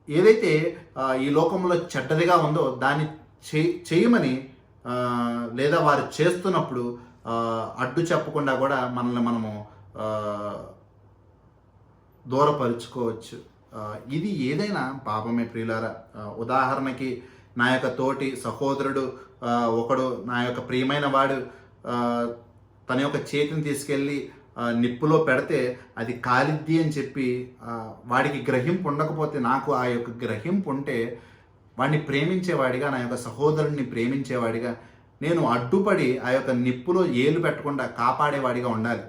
ఏదైతే ఈ లోకంలో చెడ్డదిగా ఉందో దాన్ని చేయమని లేదా వారు చేస్తున్నప్పుడు అడ్డు చెప్పకుండా కూడా మనల్ని మనము దూరపరుచుకోవచ్చు. ఇది ఏదైనా పాపమే ప్రియులారా. ఉదాహరణకి నా యొక్క తోటి సహోదరుడు ఒకడు, నా యొక్క ప్రియమైన వాడు తన యొక్క చేతిని తీసుకెళ్ళి నిప్పులో పెడితే అది కాలిద్ది అని చెప్పి వాడికి గ్రహింపు ఉండకపోతే నాకు ఆ యొక్క గ్రహింపు ఉంటే వాడిని ప్రేమించేవాడిగా, నా యొక్క సహోదరుడిని ప్రేమించేవాడిగా నేను అడ్డుపడి ఆ యొక్క నిప్పులో ఏలు పెట్టకుండా కాపాడేవాడిగా ఉండాలి,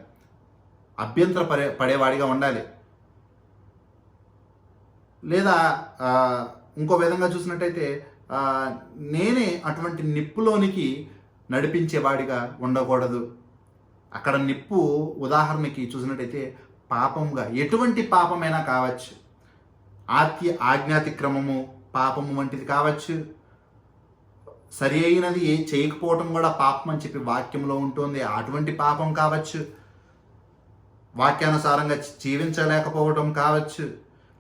పడేవాడిగా ఉండాలి. లేదా ఇంకో విధంగా చూసినట్టయితే నేనే అటువంటి నిప్పులోనికి నడిపించేవాడిగా ఉండకూడదు. అక్కడ నిప్పు ఉదాహరణకి చూసినట్టయితే పాపంగా, ఎటువంటి పాపమైనా కావచ్చు, ఆజ్ఞాతిక్రమము పాపము వంటిది కావచ్చు, సరి అయినది చేయకపోవటం కూడా పాపం అని చెప్పి వాక్యంలో ఉంటుంది, అటువంటి పాపం కావచ్చు, వాక్యానుసారంగా జీవించలేకపోవటం కావచ్చు,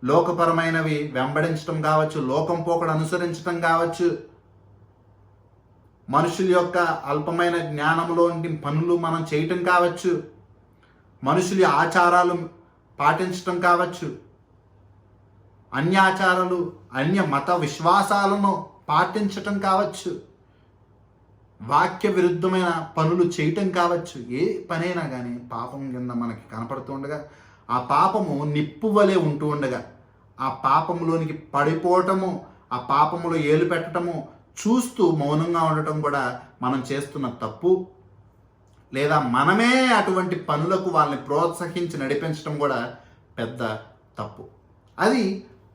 లోకపరమైనవి వెంబడించడం కావచ్చు, లోకం పోకడ అనుసరించడం కావచ్చు, మనుషుల యొక్క అల్పమైన జ్ఞానంలోని పనులు మనం చేయటం కావచ్చు, మనుషుల ఆచారాలు పాటించటం కావచ్చు, అన్యాచారాలు అన్య మత విశ్వాసాలను పాటించటం కావచ్చు, వాక్య విరుద్ధమైన పనులు చేయటం కావచ్చు. ఏ పనైనా కానీ పాపం కింద మనకి కనపడుతూ ఉండగా ఆ పాపము నిప్పు వలె ఉంటూ ఉండగా ఆ పాపంలోనికి పడిపోవటము, ఆ పాపములో ఏలు పెట్టడము చూస్తూ మౌనంగా ఉండటం కూడా మనం చేస్తున్న తప్పు. లేదా మనమే అటువంటి పనులకు వాళ్ళని ప్రోత్సహించి నడిపించడం కూడా పెద్ద తప్పు. అది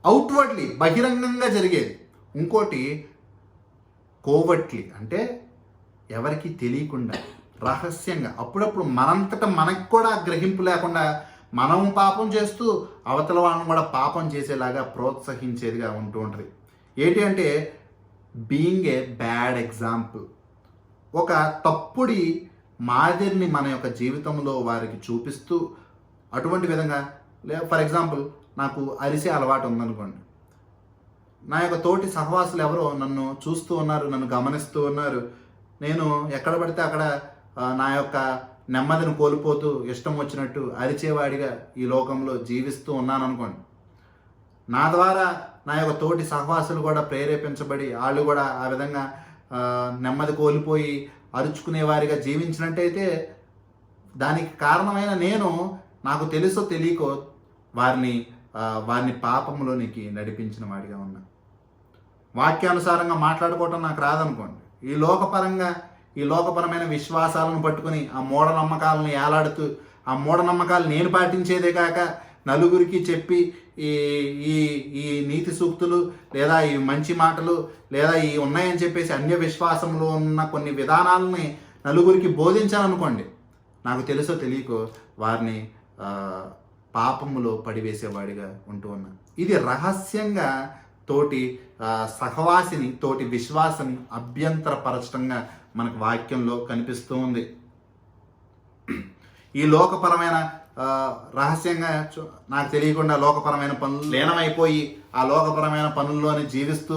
అవుట్వర్డ్లీ బహిరంగంగా జరిగేది. ఇంకోటి కోవర్ట్లీ అంటే ఎవరికి తెలియకుండా రహస్యంగా అప్పుడప్పుడు మనంతటా మనకు కూడా గ్రహింపు లేకుండా మనం పాపం చేస్తూ అవతల వాళ్ళని కూడా పాపం చేసేలాగా ప్రోత్సహించేదిగా ఉంటూ ఉంటుంది. ఏంటి అంటే బీయింగ్ ఏ బ్యాడ్ ఎగ్జాంపుల్, ఒక తప్పుడి మాదిరిని మన యొక్క జీవితంలో వారికి చూపిస్తూ అటువంటి విధంగా ఫర్ ఎగ్జాంపుల్ నాకు అరిసే అలవాటు ఉందనుకోండి, నా యొక్క తోటి సహవాసులు ఎవరో నన్ను చూస్తూ ఉన్నారు, నన్ను గమనిస్తూ ఉన్నారు, నేను ఎక్కడ పడితే అక్కడ నా యొక్క నెమ్మదిని కోల్పోతూ ఇష్టం వచ్చినట్టు అరిచేవాడిగా ఈ లోకంలో జీవిస్తూ ఉన్నాను అనుకోండి. నా ద్వారా నా యొక్క తోటి సహవాసులు కూడా ప్రేరేపించబడి వాళ్ళు కూడా ఆ విధంగా నెమ్మది కోల్పోయి అరుచుకునేవారిగా జీవించినట్టయితే దానికి కారణమైన నేను నాకు తెలుసో తెలియకో వారిని పాపంలోనికి నడిపించిన వాడిగా ఉన్నా. వాక్యానుసారంగా మాట్లాడుకోవటం నాకు రాదనుకోండి, ఈ లోకపరమైన విశ్వాసాలను పట్టుకుని ఆ మూఢనమ్మకాలను ఏలాడుతూ ఆ మూఢనమ్మకాలు నేను పాటించేదే కాక నలుగురికి చెప్పి ఈ నీతి సూక్తులు లేదా ఈ మంచి మాటలు లేదా ఈ ఉన్నాయని చెప్పేసి అన్య విశ్వాసంలో ఉన్న కొన్ని విధానాలని నలుగురికి బోధించాలనుకోండి, నాకు తెలుసో తెలియకో వారిని పాపములో పడివేసేవాడిగా ఉంటూ ఉన్నా. ఇది రహస్యంగా తోటి సహవాసిని తోటి విశ్వాసని అభ్యంతరపరచడంగా మనకు వాక్యంలో కనిపిస్తూ ఉంది. ఈ లోకపరమైన రహస్యంగా నాకు తెలియకుండా లోకపరమైన పనులు లీనమైపోయి ఆ లోకపరమైన పనుల్లోనే జీవిస్తూ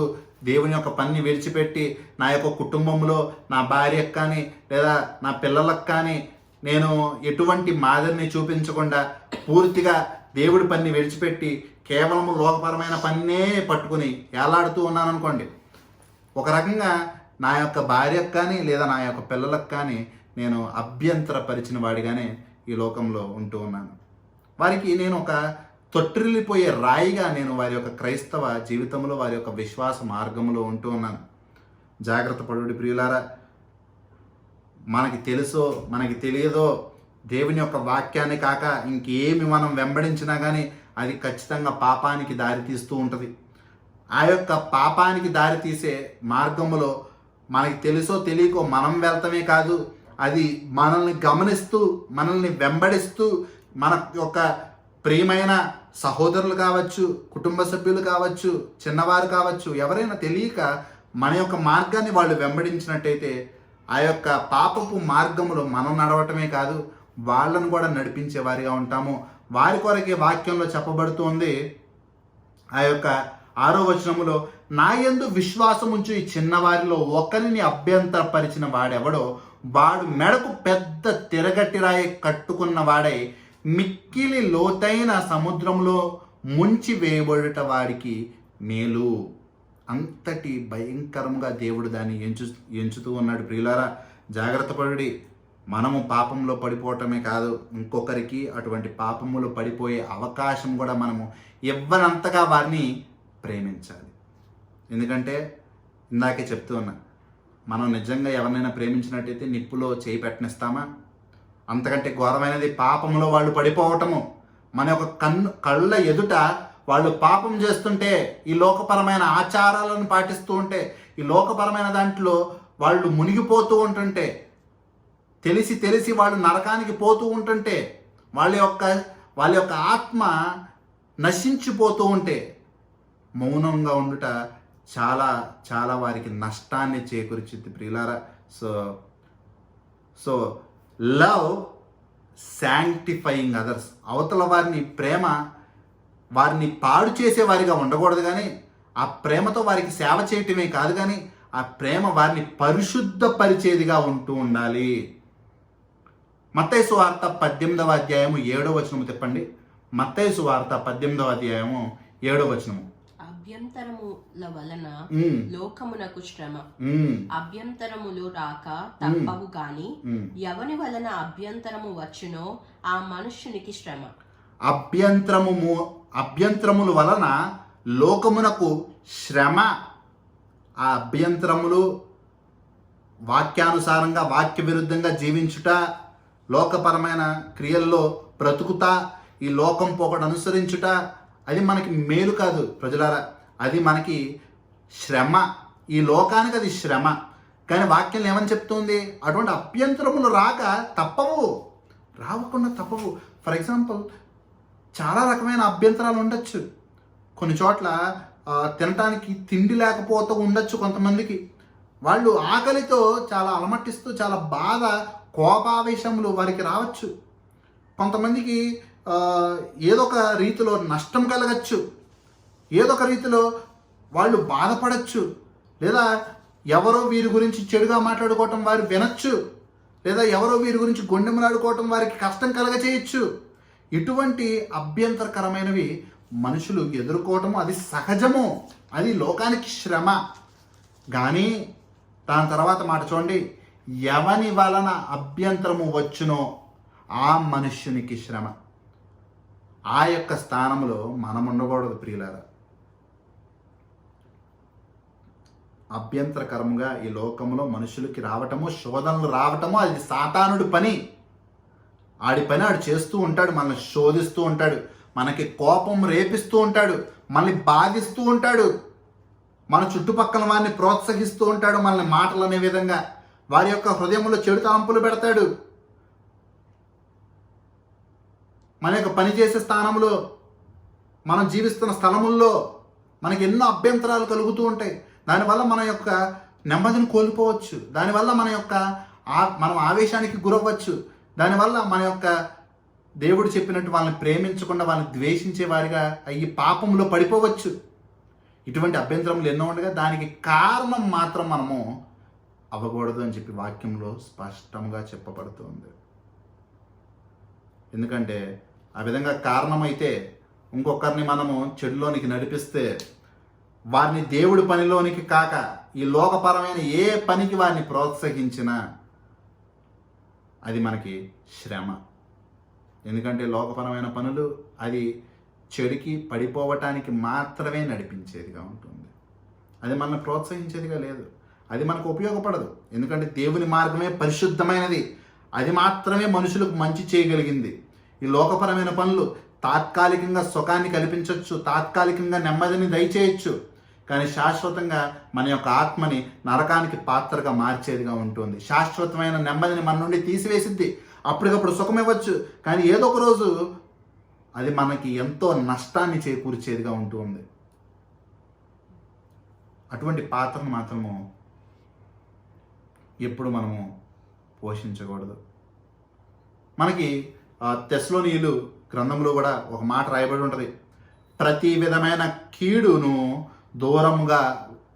దేవుని యొక్క పనిని విడిచిపెట్టి నా యొక్క కుటుంబంలో నా భార్యకు కానీ లేదా నా పిల్లలకు కానీ నేను ఎటువంటి మాదిరిని చూపించకుండా పూర్తిగా దేవుడి పనిని విడిచిపెట్టి కేవలం లోకపరమైన పన్నే పట్టుకుని ఏలాడుతూ ఉన్నాను అనుకోండి, ఒక రకంగా నా యొక్క భార్యకు కానీ లేదా నా యొక్క పిల్లలకు కానీ నేను అభ్యంతరపరిచిన వాడిగానే ఈ లోకంలో ఉంటూ ఉన్నాను. వారికి నేను ఒక తొట్టిల్లిపోయే రాయిగా నేను వారి యొక్క క్రైస్తవ జీవితంలో వారి యొక్క విశ్వాస మార్గంలో ఉంటూ ఉన్నాను. జాగ్రత్త పడుడి ప్రియులారా. మనకి తెలుసో మనకి తెలియదో దేవుని యొక్క వాక్యాన్ని కాక ఇంకేమి మనం వెంబడించినా కానీ అది ఖచ్చితంగా పాపానికి దారితీస్తూ ఉంటుంది. ఆ యొక్క పాపానికి దారితీసే మార్గంలో మనకి తెలుసో తెలియకో మనం వెళ్తామే కాదు, అది మనల్ని గమనిస్తూ మనల్ని వెంబడిస్తూ మన యొక్క ప్రియమైన సహోదరులు కావచ్చు, కుటుంబ సభ్యులు కావచ్చు, చిన్నవారు కావచ్చు, ఎవరైనా తెలియక మన యొక్క మార్గాన్ని వాళ్ళు వెంబడించినట్టయితే ఆ యొక్క పాపపు మార్గంలో మనం నడవటమే కాదు వాళ్ళను కూడా నడిపించే వారిగా ఉంటాము. వారి కొరకే వాక్యంలో చెప్పబడుతోంది. ఆ యొక్క 6వ వచనములో నా యందు విశ్వాసం ఉంచు ఈ చిన్నవారిలో ఒకరిని అభ్యంతరపరిచిన వాడెవడో వాడు మెడకు పెద్ద తిరగటిరాయి కట్టుకున్న వాడై మిక్కిలి లోతైన సముద్రంలో ముంచి వేయబడుట వాడికి మేలు. అంతటి భయంకరంగా దేవుడు దాన్ని ఎంచుతూ ఉన్నాడు. ప్రియులారా, జాగ్రత్త పడుడి. మనము పాపంలో పడిపోవటమే కాదు, ఇంకొకరికి అటువంటి పాపములో పడిపోయే అవకాశం కూడా మనము ఇవ్వనంతగా వారిని ప్రేమించాలి. ఎందుకంటే ఇందాకే చెప్తూ ఉన్నా, మనం నిజంగా ఎవరినైనా ప్రేమించినట్టయితే నిప్పులో చేయి పెట్టనిస్తామా? అంతకంటే ఘోరమైనది పాపంలో వాళ్ళు పడిపోవటము. మన యొక్క కళ్ళ ఎదుట వాళ్ళు పాపం చేస్తుంటే, ఈ లోకపరమైన ఆచారాలను పాటిస్తూ ఉంటే, ఈ లోకపరమైన దాంట్లో వాళ్ళు మునిగిపోతూ ఉంటుంటే, తెలిసి వాళ్ళు నరకానికి పోతూ ఉంటుంటే, వాళ్ళ యొక్క ఆత్మ నశించిపోతూ ఉంటే మౌనంగా ఉండుట చాలా చాలా వారికి నష్టాన్ని చేకూర్చింది ప్రియులారా. So love sanctifying others. అవతల వారిని పాడు చేసేవారిగా ఉండకూడదు, కానీ ఆ ప్రేమతో వారికి సేవ చేయటమే కాదు, కానీ ఆ ప్రేమ వారిని పరిశుద్ధపరిచేదిగా ఉంటూ ఉండాలి. మత్తయి సువార్త 18వ అధ్యాయము 7వ వచనము తిప్పండి. మత్తయి సువార్త 18వ అధ్యాయము 7వ వచనము. అభ్యంతరముల వలన లోకమునకు శ్రమ, అభ్యంతరములు రాక తప్పవు గాని ఎవని వలన అభ్యంతరము వచ్చునో ఆ మనుష్యునికి శ్రమ. అభ్యంతరముల వలన లోకమునకు శ్రమ, ఆ అభ్యంతరములు, వాక్యానుసారంగా వాక్య విరుద్ధంగా జీవించుట, లోకపరమైన క్రియల్లో బ్రతుకుతా, ఈ లోకం పోకడ అనుసరించుట, అది మనకి మేలు కాదు ప్రజలారా, అది మనకి శ్రమ. ఈ లోకానికి అది శ్రమ. కానీ వాక్యం ఏమని చెప్తుంది? అటువంటి అభ్యంతరములు రాక తప్పవు, రావకుండా తప్పవు. ఫర్ ఎగ్జాంపుల్, చాలా రకమైన అభ్యంతరాలు ఉండొచ్చు. కొన్ని చోట్ల తినటానికి తిండి లేకపోతూ ఉండొచ్చు. కొంతమందికి వాళ్ళు ఆకలితో చాలా అలమటిస్తూ చాలా బాధ, కోపావేశములు వారికి రావచ్చు. కొంతమందికి ఏదో ఒక రీతిలో నష్టం కలగచ్చు, ఏదో ఒక రీతిలో వాళ్ళు బాధపడచ్చు, లేదా ఎవరో వీరి గురించి చెడుగా మాట్లాడుకోవటం వారు వినొచ్చు, లేదా ఎవరో వీరి గురించి గొండెములాడుకోవటం వారికి కష్టం కలగచేయచ్చు. ఇటువంటి అభ్యంతరకరమైనవి మనుషులు ఎదుర్కోవటము అది సహజము, అది లోకానికి శ్రమ. కానీ దాని తర్వాత మాట చూడండి, ఎవని వలన అభ్యంతరము వచ్చునో ఆ మనుష్యునికి శ్రమ. ఆ యొక్క స్థానంలో మనం ఉండకూడదు ప్రియులారా. అభ్యంతరకరంగా ఈ లోకంలో మనుషులకి రావటము, శోధనలు రావటము, అది సాతానుడి పని. ఆడి పని ఆడు చేస్తూ ఉంటాడు, మనల్ని శోధిస్తూ ఉంటాడు, మనకి కోపం రేపిస్తూ ఉంటాడు, మనల్ని బాధిస్తూ ఉంటాడు, మన చుట్టుపక్కల వారిని ప్రోత్సహిస్తూ ఉంటాడు, మనల్ని మాటలు అనే విధంగా వారి యొక్క హృదయంలో చెడు తలంపులు పెడతాడు. మన యొక్క పనిచేసే స్థానంలో, మనం జీవిస్తున్న స్థలముల్లో మనకి ఎన్నో అభ్యంతరాలు కలుగుతూ ఉంటాయి. దానివల్ల మన యొక్క నెమ్మదిని కోల్పోవచ్చు, దానివల్ల మనం ఆవేశానికి గురవ్వచ్చు, దానివల్ల మన యొక్క దేవుడు చెప్పినట్టు వాళ్ళని ప్రేమించకుండా వాళ్ళని ద్వేషించే వారిగా అయ్యి పాపంలో పడిపోవచ్చు. ఇటువంటి అభ్యంతరములు ఎన్నో ఉండగా దానికి కారణం మాత్రం మనము అవ్వకూడదు అని చెప్పి వాక్యంలో స్పష్టంగా చెప్పబడుతుంది. ఎందుకంటే ఆ విధంగా కారణమైతే ఇంకొకరిని మనము చెడులోనికి నడిపిస్తే, వారిని దేవుడి పనిలోనికి కాక ఈ లోకపరమైన ఏ పనికి వారిని ప్రోత్సహించినా అది మనకి శ్రమ. ఎందుకంటే లోకపరమైన పనులు అది చెడుకి పడిపోవటానికి మాత్రమే నడిపించేదిగా ఉంటుంది, అది మనల్ని ప్రోత్సహించేదిగా లేదు, అది మనకు ఉపయోగపడదు. ఎందుకంటే దేవుని మార్గమే పరిశుద్ధమైనది, అది మాత్రమే మనుషులకు మంచి చేయగలిగింది. ఈ లోకపరమైన పనులు తాత్కాలికంగా సుఖాన్ని కల్పించవచ్చు, తాత్కాలికంగా నెమ్మదిని దయచేయచ్చు, కానీ శాశ్వతంగా మన యొక్క ఆత్మని నరకానికి పాత్రగా మార్చేదిగా ఉంటుంది. శాశ్వతమైన నెమ్మదిని మన నుండి తీసివేసిద్ది. అప్పటికప్పుడు సుఖం ఇవ్వచ్చు, కానీ ఏదో ఒక రోజు అది మనకి ఎంతో నష్టాన్ని చేకూర్చేదిగా ఉంటుంది. అటువంటి పాత్రను మాత్రము ఎప్పుడు మనము పోషించకూడదు. మనకి తెస్సలోనీయులు గ్రంథంలో కూడా ఒక మాట రాయబడి ఉంటుంది, ప్రతి విధమైన కీడును దూరంగా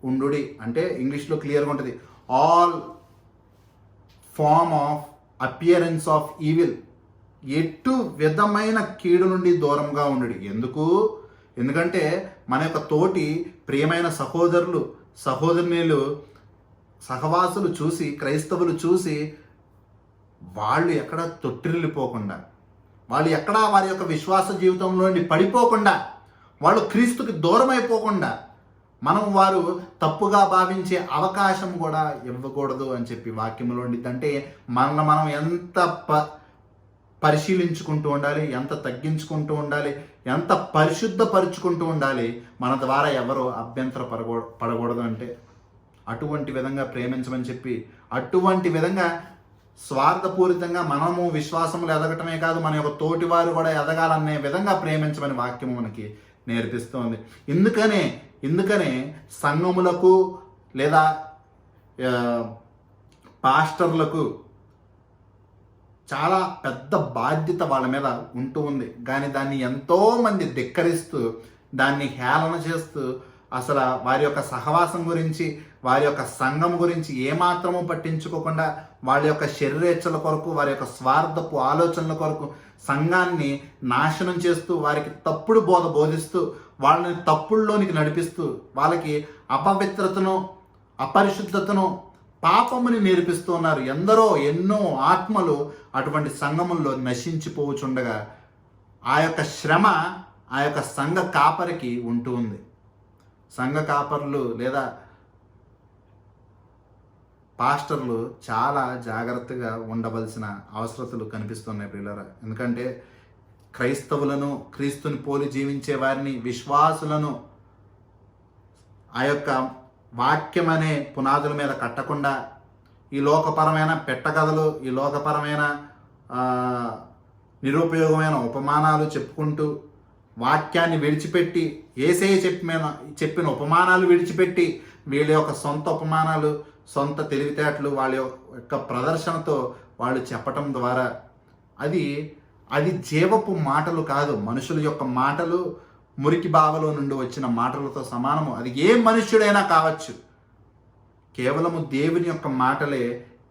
ఉండుడి. అంటే ఇంగ్లీష్లో క్లియర్గా ఉంటుంది, all form of appearance of evil. ఎటు విధమైన కీడు నుండి దూరంగా ఉండుడి. ఎందుకంటే మన యొక్క తోటి ప్రియమైన సహోదరులు, సహోదరులు, సహవాసులు చూసి, క్రైస్తవులు చూసి వాళ్ళు ఎక్కడ తొట్టిల్లిపోకుండా, వాళ్ళు ఎక్కడా వారి యొక్క విశ్వాస జీవితంలో పడిపోకుండా, వాళ్ళు క్రీస్తుకి దూరం అయిపోకుండా మనం వారు తప్పుగా భావించే అవకాశం కూడా ఇవ్వకూడదు అని చెప్పి వాక్యంలో ఉండిద్ది. అంటే మనల్ని మనం ఎంత పరిశీలించుకుంటూ ఉండాలి, ఎంత తగ్గించుకుంటూ ఉండాలి, ఎంత పరిశుద్ధపరుచుకుంటూ ఉండాలి, మన ద్వారా ఎవరు అభ్యంతర పడకూడదు. అంటే అటువంటి విధంగా ప్రేమించమని చెప్పి, అటువంటి విధంగా స్వార్థపూరితంగా మనము విశ్వాసంలో ఎదగటమే కాదు, మన యొక్క తోటి వారు కూడా ఎదగాలనే విధంగా ప్రేమించమని వాక్యము మనకి నేర్పిస్తుంది. ఎందుకనే సంఘములకు లేదా పాస్టర్లకు చాలా పెద్ద బాధ్యత వాళ్ళ మీద ఉంటూ ఉంది. కానీ దాన్ని ఎంతోమంది ధిక్కరిస్తూ, దాన్ని హేళన చేస్తూ, అసలు వారి యొక్క సహవాసం గురించి, వారి యొక్క సంఘం గురించి ఏమాత్రము పట్టించుకోకుండా వాళ్ళ యొక్క శరీరేచ్ఛల కొరకు, వారి యొక్క స్వార్థపు ఆలోచనల కొరకు సంఘాన్ని నాశనం చేస్తూ, వారికి తప్పుడు బోధిస్తూ, వాళ్ళని తప్పుల్లోనికి నడిపిస్తూ, వాళ్ళకి అపవిత్రతను, అపరిశుద్ధతను, పాపముని నేర్పిస్తూ ఉన్నారు. ఎన్నో ఆత్మలు అటువంటి సంఘముల్లో నశించిపోవచ్చుండగా ఆ యొక్క శ్రమ ఆ యొక్క సంఘ కాపరికి ఉంటూ ఉంది. సంఘ కాపర్లు లేదా పాస్టర్లు చాలా జాగ్రత్తగా ఉండవలసిన అవసరతలు కనిపిస్తున్నాయి ప్రియులారా. ఎందుకంటే క్రైస్తవులను, క్రీస్తుని పోలి జీవించే వారిని, విశ్వాసులను ఆ యొక్క వాక్యం అనే పునాదుల మీద కట్టకుండా ఈ లోకపరమైన పెట్టకథలు, ఈ లోకపరమైన నిరుపయోగమైన ఉపమానాలు చెప్పుకుంటూ వాక్యాన్ని విడిచిపెట్టి, యేసయ్య చెప్పిన ఉపమానాలు విడిచిపెట్టి వీళ్ళ యొక్క సొంత ఉపమానాలు, సొంత తెలివితేటలు, వాళ్ళ యొక్క ప్రదర్శనతో వాళ్ళు చెప్పటం ద్వారా అది జీవపు మాటలు కాదు. మనుషుల యొక్క మాటలు మురికి బావలో నుండి వచ్చిన మాటలతో సమానము. అది ఏ మనుష్యుడైనా కావచ్చు. కేవలము దేవుని యొక్క మాటలే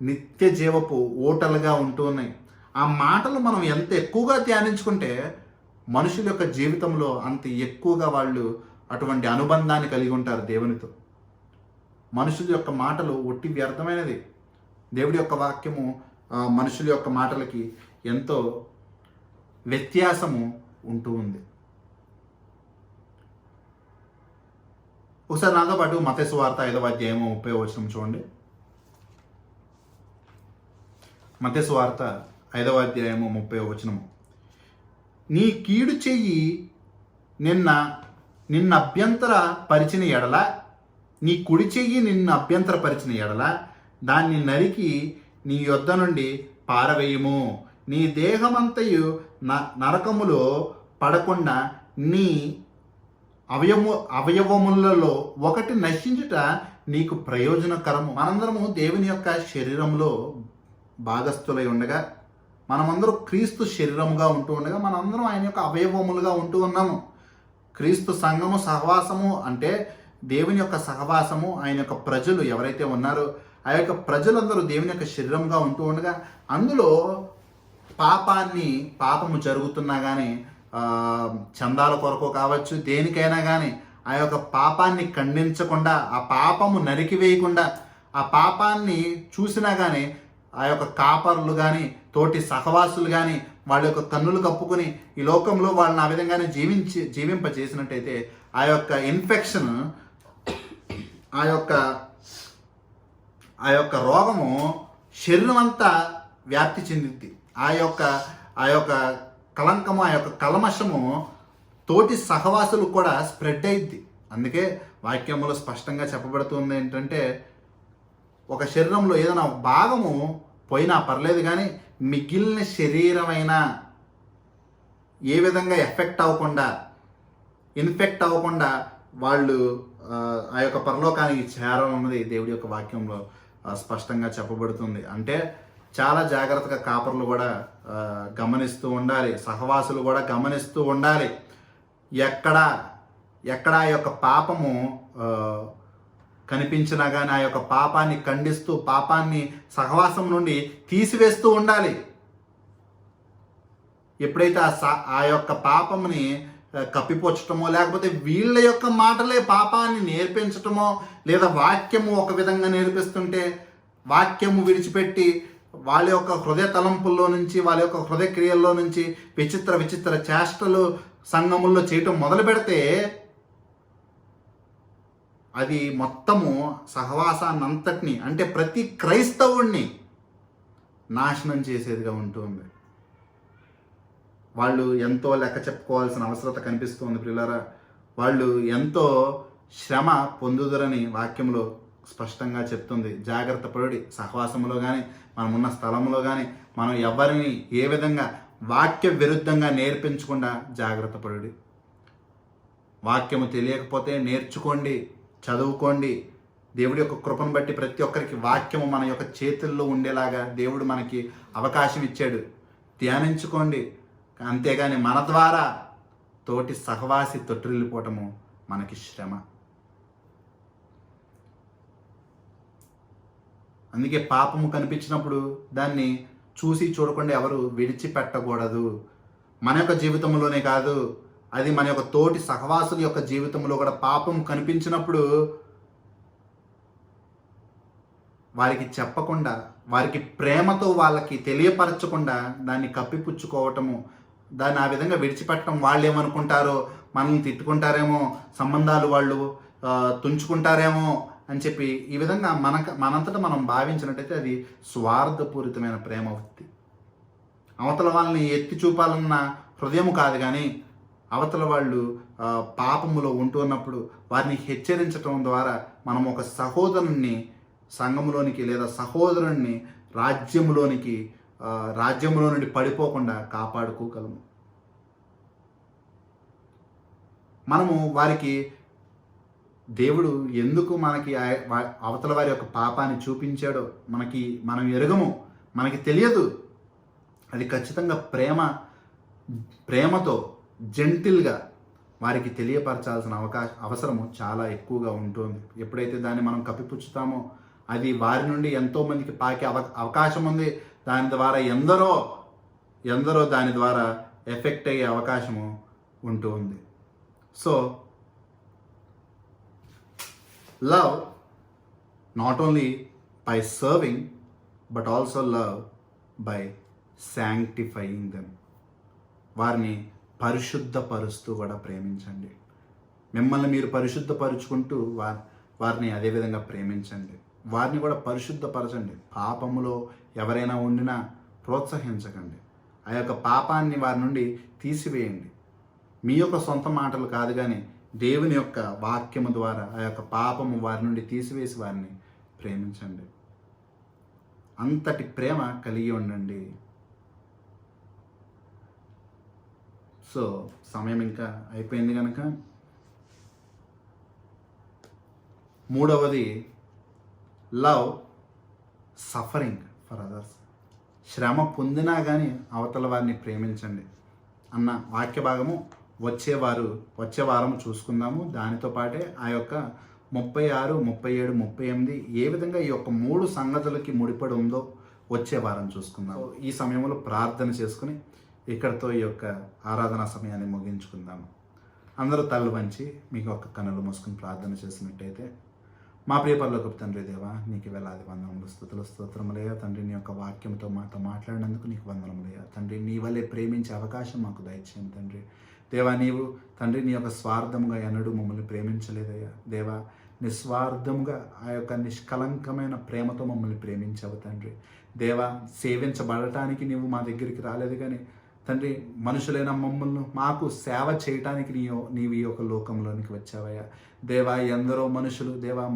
నిత్య జీవపు ఓటలుగా ఉంటూ ఉన్నాయి. ఆ మాటలు మనం ఎంత ఎక్కువగా ధ్యానించుకుంటే మనుషుల యొక్క జీవితంలో అంత ఎక్కువగా వాళ్ళు అటువంటి అనుబంధాన్ని కలిగి ఉంటారు దేవునితో. మనుషుల యొక్క మాటలు ఒట్టి వ్యర్థమైనది. దేవుడి యొక్క వాక్యము మనుషుల యొక్క మాటలకి ఎంతో వ్యత్యాసము ఉంటూ ఉంది. ఒకసారి నాతో పాటు మత్తయి సువార్త 5వ అధ్యాయము 30వ వచనం చూడండి. మత్తయి సువార్త 5వ అధ్యాయము 30వ వచనము. నీ కీడు చెయ్యి నిన్న అభ్యంతర పరిచిన ఎడల, నీ కుడి చెయ్యి నిన్ను అభ్యంతర పరిచిన ఎడల దాన్ని నరికి నీ యొద్ద నుండి పారవేయము. నీ దేహమంతయు నరకములో పడకుండా నీ అవయవములలో ఒకటి నశించుట నీకు ప్రయోజనకరము. మనందరము దేవుని యొక్క శరీరంలో భాగస్థులై ఉండగా, మనమందరూ క్రీస్తు శరీరముగా ఉంటూ ఉండగా, మనందరం ఆయన యొక్క అవయవములుగా ఉంటూ ఉన్నాము. క్రీస్తు సంఘము, సహవాసము అంటే దేవుని యొక్క సహవాసము. ఆయన యొక్క ప్రజలు ఎవరైతే ఉన్నారో ఆ యొక్క ప్రజలందరూ దేవుని యొక్క శరీరంగా ఉంటూ ఉండగా, అందులో పాపము జరుగుతున్నా కానీ, చందాల కొరకు కావచ్చు, దేనికైనా కానీ ఆ యొక్క పాపాన్ని ఖండించకుండా, ఆ పాపము నరికివేయకుండా, ఆ పాపాన్ని చూసినా కానీ ఆ యొక్క కాపర్లు కానీ, తోటి సహవాసులు కానీ వాళ్ళ యొక్క కన్నులు కప్పుకొని ఈ లోకంలో వాళ్ళని ఆ విధంగానే జీవింపజేసినట్టయితే ఆ యొక్క ఇన్ఫెక్షన్, ఆ యొక్క రోగము శరీరం అంతా వ్యాప్తి చెందింది. ఆ యొక్క కలంకము, ఆ యొక్క కల్మషము తోటి సహవాసులు కూడా స్ప్రెడ్ అయింది. అందుకే వాక్యములో స్పష్టంగా చెప్పబడుతుంది ఏంటంటే, ఒక శరీరంలో ఏదైనా భాగము పోయినా పర్లేదు కానీ మిగిలిన శరీరమైనా ఏ విధంగా ఎఫెక్ట్ అవ్వకుండా, ఇన్ఫెక్ట్ అవ్వకుండా వాళ్ళు ఆ యొక్క పరలోకానికి చేరాలన్నది దేవుడి యొక్క వాక్యంలో స్పష్టంగా చెప్పబడుతుంది. అంటే చాలా జాగ్రత్తగా కాపర్లు కూడా గమనిస్తూ ఉండాలి, సహవాసులు కూడా గమనిస్తూ ఉండాలి. ఎక్కడ ఆ యొక్క పాపము కనిపించినా కానీ ఆ యొక్క పాపాన్ని ఖండిస్తూ, పాపాన్ని సహవాసం నుండి తీసివేస్తూ ఉండాలి. ఎప్పుడైతే ఆ యొక్క పాపముని కప్పిపోచటమో, లేకపోతే వీళ్ళ యొక్క మాటలే పాపాన్ని నేర్పించటమో, లేదా వాక్యము ఒక విధంగా నేర్పిస్తుంటే వాక్యము విడిచిపెట్టి వాళ్ళ యొక్క హృదయ తలంపుల్లో నుంచి, వాళ్ళ యొక్క హృదయ క్రియల్లో నుంచి విచిత్ర చేష్టలు సంఘముల్లో చేయటం మొదలు పెడితే అది మొత్తము సహవాసాన్నంతటిని, అంటే ప్రతి క్రైస్తవుణ్ణి నాశనం చేసేదిగా ఉంటుంది. వాళ్ళు ఎంతో లెక్క చెప్పుకోవాల్సిన అవసరత కనిపిస్తుంది ప్రియులారా. వాళ్ళు ఎంతో శ్రమ పొందుదురని వాక్యంలో స్పష్టంగా చెప్తుంది. జాగ్రత్త పడి సహవాసంలో కానీ, మనం ఉన్న స్థలంలో కానీ మనం ఎవరిని ఏ విధంగా వాక్య విరుద్ధంగా నేర్పించకుండా జాగ్రత్త పడి. వాక్యము తెలియకపోతే నేర్చుకోండి, చదువుకోండి. దేవుడి యొక్క కృపను బట్టి ప్రతి ఒక్కరికి వాక్యము మన యొక్క చేతుల్లో ఉండేలాగా దేవుడు మనకి అవకాశం ఇచ్చాడు. ధ్యానించుకోండి. అంతేగాని మన ద్వారా తోటి సహవాసి తొట్టిల్లిపోవటము మనకి శ్రమ. అందుకే పాపము కనిపించినప్పుడు దాన్ని చూసి చూడకుండా ఎవరు విడిచిపెట్టకూడదు. మన యొక్క జీవితంలోనే కాదు, అది మన యొక్క తోటి సహవాసుల యొక్క జీవితంలో కూడా పాపం కనిపించినప్పుడు వారికి చెప్పకుండా, వారికి ప్రేమతో వాళ్ళకి తెలియపరచకుండా దాన్ని కప్పిపుచ్చుకోవటము, దాన్ని ఆ విధంగా విడిచిపెట్టడం. వాళ్ళు ఏమనుకుంటారో, మనల్ని తిట్టుకుంటారేమో, సంబంధాలు వాళ్ళు తుంచుకుంటారేమో అని చెప్పి ఈ విధంగా మనంతటా మనం భావించినట్టయితే అది స్వార్థపూరితమైన ప్రేమ అవుతుంది. అవతల వాళ్ళని ఎత్తి చూపాలన్న హృదయం కాదు, కానీ అవతల వాళ్ళు పాపములో ఉంటున్నప్పుడు వారిని హెచ్చరించటం ద్వారా మనం ఒక సహోదరుణ్ణి సంఘములోనికి లేదా సహోదరుణ్ణి రాజ్యములో నుండి పడిపోకుండా కాపాడుకోగలము. మనము వారికి దేవుడు ఎందుకు మనకి అవతల వారి యొక్క పాపాన్ని చూపించాడో మనం ఎరగము, మనకి తెలియదు. అది ఖచ్చితంగా ప్రేమతో జెంటిల్గా వారికి తెలియపరచాల్సిన అవసరము చాలా ఎక్కువగా ఉంటుంది. ఎప్పుడైతే దాన్ని మనం కప్పిపుచ్చుతామో అది వారి నుండి ఎంతోమందికి పాకే అవకాశం ఉంది. దాని ద్వారా ఎందరో దాని ద్వారా ఎఫెక్ట్ అయ్యే అవకాశము ఉంటుంది. So love not only by serving but also love by sanctifying them. వారిని పరిశుద్ధపరుస్తూ కూడా ప్రేమించండి. మిమ్మల్ని మీరు పరిశుద్ధపరుచుకుంటూ వారిని అదేవిధంగా ప్రేమించండి. వారిని కూడా పరిశుద్ధపరచండి. పాపములో ఎవరైనా ఉండినా ప్రోత్సహించకండి. ఆ యొక్క పాపాన్ని వారి నుండి తీసివేయండి. మీ యొక్క సొంత మాటలు కాదు, కానీ దేవుని యొక్క వాక్యము ద్వారా ఆ యొక్క పాపము వారి నుండి తీసివేసి వారిని ప్రేమించండి. అంతటి ప్రేమ కలిగి ఉండండి. సో సమయం ఇంకా అయిపోయింది కనుక మూడవది లవ్ సఫరింగ్ ఫర్ అదర్స్. శ్రమ పొందినా కానీ అవతల వారిని ప్రేమించండి అన్న వాక్య భాగము వచ్చే వారం చూసుకుందాము. దానితో పాటే ఆ యొక్క 36, 37, 38 ఏ విధంగా ఈ యొక్క 3 సంగతులకి ముడిపడి ఉందో వచ్చే వారం చూసుకుందాము. ఈ సమయంలో ప్రార్థన చేసుకుని ఇక్కడితో ఈ యొక్క ఆరాధనా సమయాన్ని ముగించుకుందాము. అందరూ తల్లు వంచి మీకు ఒక కన్నులు మూసుకుని ప్రార్థన చేసినట్టయితే, మా ప్రియ పరలోకపు తండ్రి దేవా, నీకు వేలాది వందనములు, స్తుతులు, స్తోత్రములయ్యా. తండ్రి నీ యొక్క వాక్యంతో మాతో మాట్లాడినందుకు నీకు వందనములయ్యా. తండ్రి నీ వల్లే ప్రేమించే అవకాశం మాకు దయచేయండి తండ్రి. దేవా, నీవు తండ్రి నీ యొక్క స్వార్థముగా ఎన్నడూ మమ్మల్ని ప్రేమించలేదయ్యా. దేవా, నిస్వార్థముగా ఆ యొక్క నిష్కలంకమైన ప్రేమతో మమ్మల్ని ప్రేమించావు తండ్రి. దేవా, సేవించబడటానికి నీవు మా దగ్గరికి రాలేదు, కానీ తండ్రి మనుషులైన మమ్మల్ని మాకు సేవ చేయటానికి నీవు ఈ యొక్క లోకంలోనికి వచ్చావయ్యా. దేవా, ఎందరో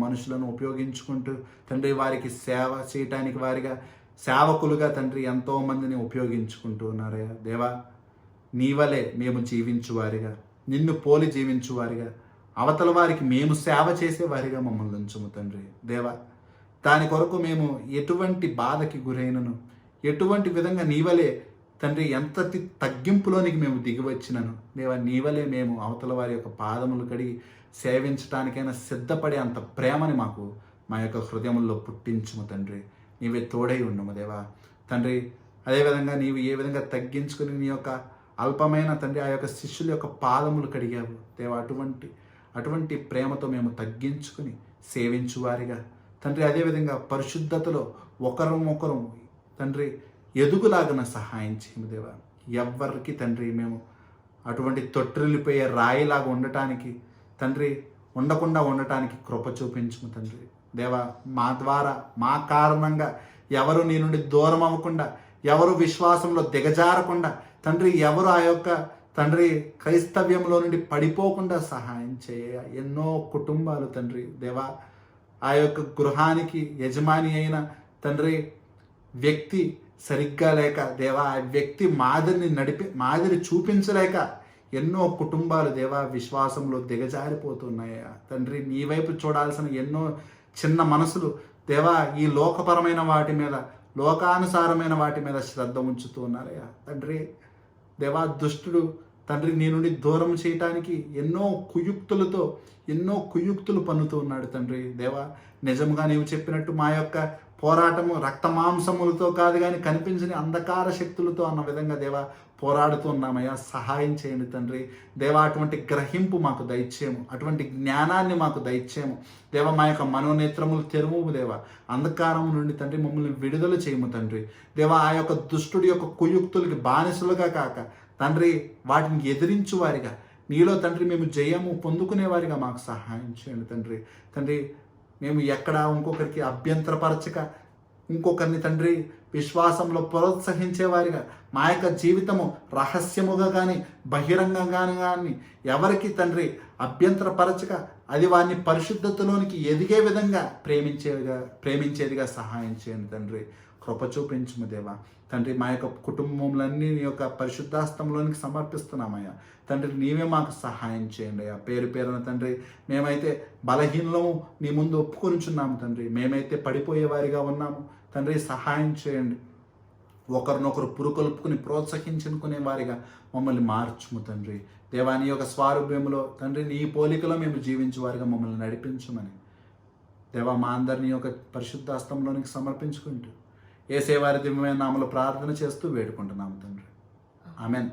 మనుషులను ఉపయోగించుకుంటూ తండ్రి వారికి సేవ చేయటానికి వారిగా సేవకులుగా తండ్రి ఎంతోమందిని ఉపయోగించుకుంటూ ఉన్నారయ్యా. దేవా, నీ వలె మేము జీవించువారిగా, నిన్ను పోలి జీవించువారిగా, అవతల వారికి మేము సేవ చేసేవారిగా మమ్మల్ని ఉంచుము తండ్రి. దేవా, దాని కొరకు మేము ఎటువంటి బాధకి గురైనను, ఎటువంటి విధంగా నీ వలె తండ్రి ఎంతటి తగ్గింపులోనికి మేము దిగివచ్చినను దేవా, నీ వలె మేము అవతల వారి యొక్క పాదములు కడిగి సేవించడానికైనా సిద్ధపడే అంత ప్రేమని మాకు మా యొక్క హృదయంలో పుట్టించుము తండ్రి. నీవే తోడై ఉండము దేవా. తండ్రి, అదేవిధంగా నీవు ఏ విధంగా తగ్గించుకుని నీ యొక్క అల్పమైన తండ్రి ఆ యొక్క శిష్యుల యొక్క పాదములు కడిగావు దేవా, అటువంటి ప్రేమతో మేము తగ్గించుకుని సేవించువారిగా తండ్రి, అదేవిధంగా పరిశుద్ధతలో ఒకరు తండ్రి ఎదుగులాగిన సహాయం చేయము దేవా. ఎవ్వరికి తండ్రి మేము అటువంటి తొట్టిల్లిపోయే రాయిలాగా ఉండటానికి తండ్రి ఉండకుండా ఉండటానికి కృప చూపించుము తండ్రి. దేవా, మా ద్వారా మా కారణంగా ఎవరు నీ నుండి దూరం అవ్వకుండా, ఎవరు విశ్వాసంలో దిగజారకుండా తండ్రి, ఎవరు ఆ యొక్క తండ్రి క్రైస్తవ్యంలో నుండి పడిపోకుండా సహాయం చేయ. ఎన్నో కుటుంబాలు తండ్రి దేవా, ఆ యొక్క గృహానికి యజమాని అయిన తండ్రి వ్యక్తి సరిగ్గా లేక దేవా, ఆ వ్యక్తి మాదిరి చూపించలేక ఎన్నో కుటుంబాలు దేవా విశ్వాసంలో దిగజారిపోతున్నాయా తండ్రి. నీ వైపు చూడాల్సిన ఎన్నో చిన్న మనసులు దేవా ఈ లోకపరమైన వాటి మీద, లోకానుసారమైన వాటి మీద శ్రద్ధ ఉంచుతూ ఉన్నారయ్యా తండ్రి. దేవా, దుష్టుడు తండ్రి నీ నుండి దూరం చేయటానికి ఎన్నో కుయుక్తులు పన్నుతూ ఉన్నాడు తండ్రి. దేవా, నిజంగా నీవు చెప్పినట్టు మా యొక్క పోరాటము రక్త మాంసములతో కాదు, కానీ కనిపించని అంధకార శక్తులతో అన్న విధంగా దేవా పోరాడుతూ ఉన్నామయ్యా. సహాయం చేయండి తండ్రి. దేవా, అటువంటి గ్రహింపు మాకు దయచేయము, అటువంటి జ్ఞానాన్ని మాకు దయచేయము దేవా. మా యొక్క మనోనేత్రములు తెరువు దేవా. అంధకారం నుండి తండ్రి మమ్మల్ని విడుదల చేయము తండ్రి. దేవా, ఆ యొక్క దుష్టుడి యొక్క కుయుక్తులకి బానిసలుగా కాక తండ్రి వాటిని ఎదిరించు వారిగా, నీలో తండ్రి మేము జయము పొందుకునేవారిగా మాకు సహాయం చేయండి తండ్రి. తండ్రి మేము ఎక్కడ ఇంకొకరికి అభ్యంతరపరచక, ఇంకొకరిని తండ్రి విశ్వాసంలో ప్రోత్సహించేవారిగా, మా యొక్క జీవితము రహస్యముగా కానీ బహిరంగంగా కానీ ఎవరికి తండ్రి అభ్యంతరపరచక, అది వారిని పరిశుద్ధతలోనికి ఎదిగే విధంగా ప్రేమించేదిగా సహాయం చేయండి తండ్రి. కృప చూపించుము దేవా. తండ్రి మా యొక్క కుటుంబములన్నీ నీ యొక్క పరిశుద్ధాస్తంలోనికి సమర్పిస్తున్నామయ్యా. తండ్రి నీవే మాకు సహాయం చేయండి అయ్యా. పేరు పేరున తండ్రి మేమైతే బలహీనము నీ ముందు ఒప్పుకొనిచున్నాము తండ్రి. మేమైతే పడిపోయేవారిగా ఉన్నాము తండ్రి, సహాయం చేయండి. ఒకరినొకరు పురుకొల్పుకుని ప్రోత్సహించుకునే వారిగా మమ్మల్ని మార్చుము తండ్రి. దేవాని యొక్క స్వారూప్యములో తండ్రి నీ పోలికలో మేము జీవించేవారిగా మమ్మల్ని నడిపించమని దేవా మా అందరినీ యొక్క పరిశుద్ధాస్తంలోనికి సమర్పించుకుంటూ యేసేవారి దివ్యమైన నామములో ప్రార్థన చేస్తూ వేడుకుంటున్నాము తండ్రి. ఆమెన్.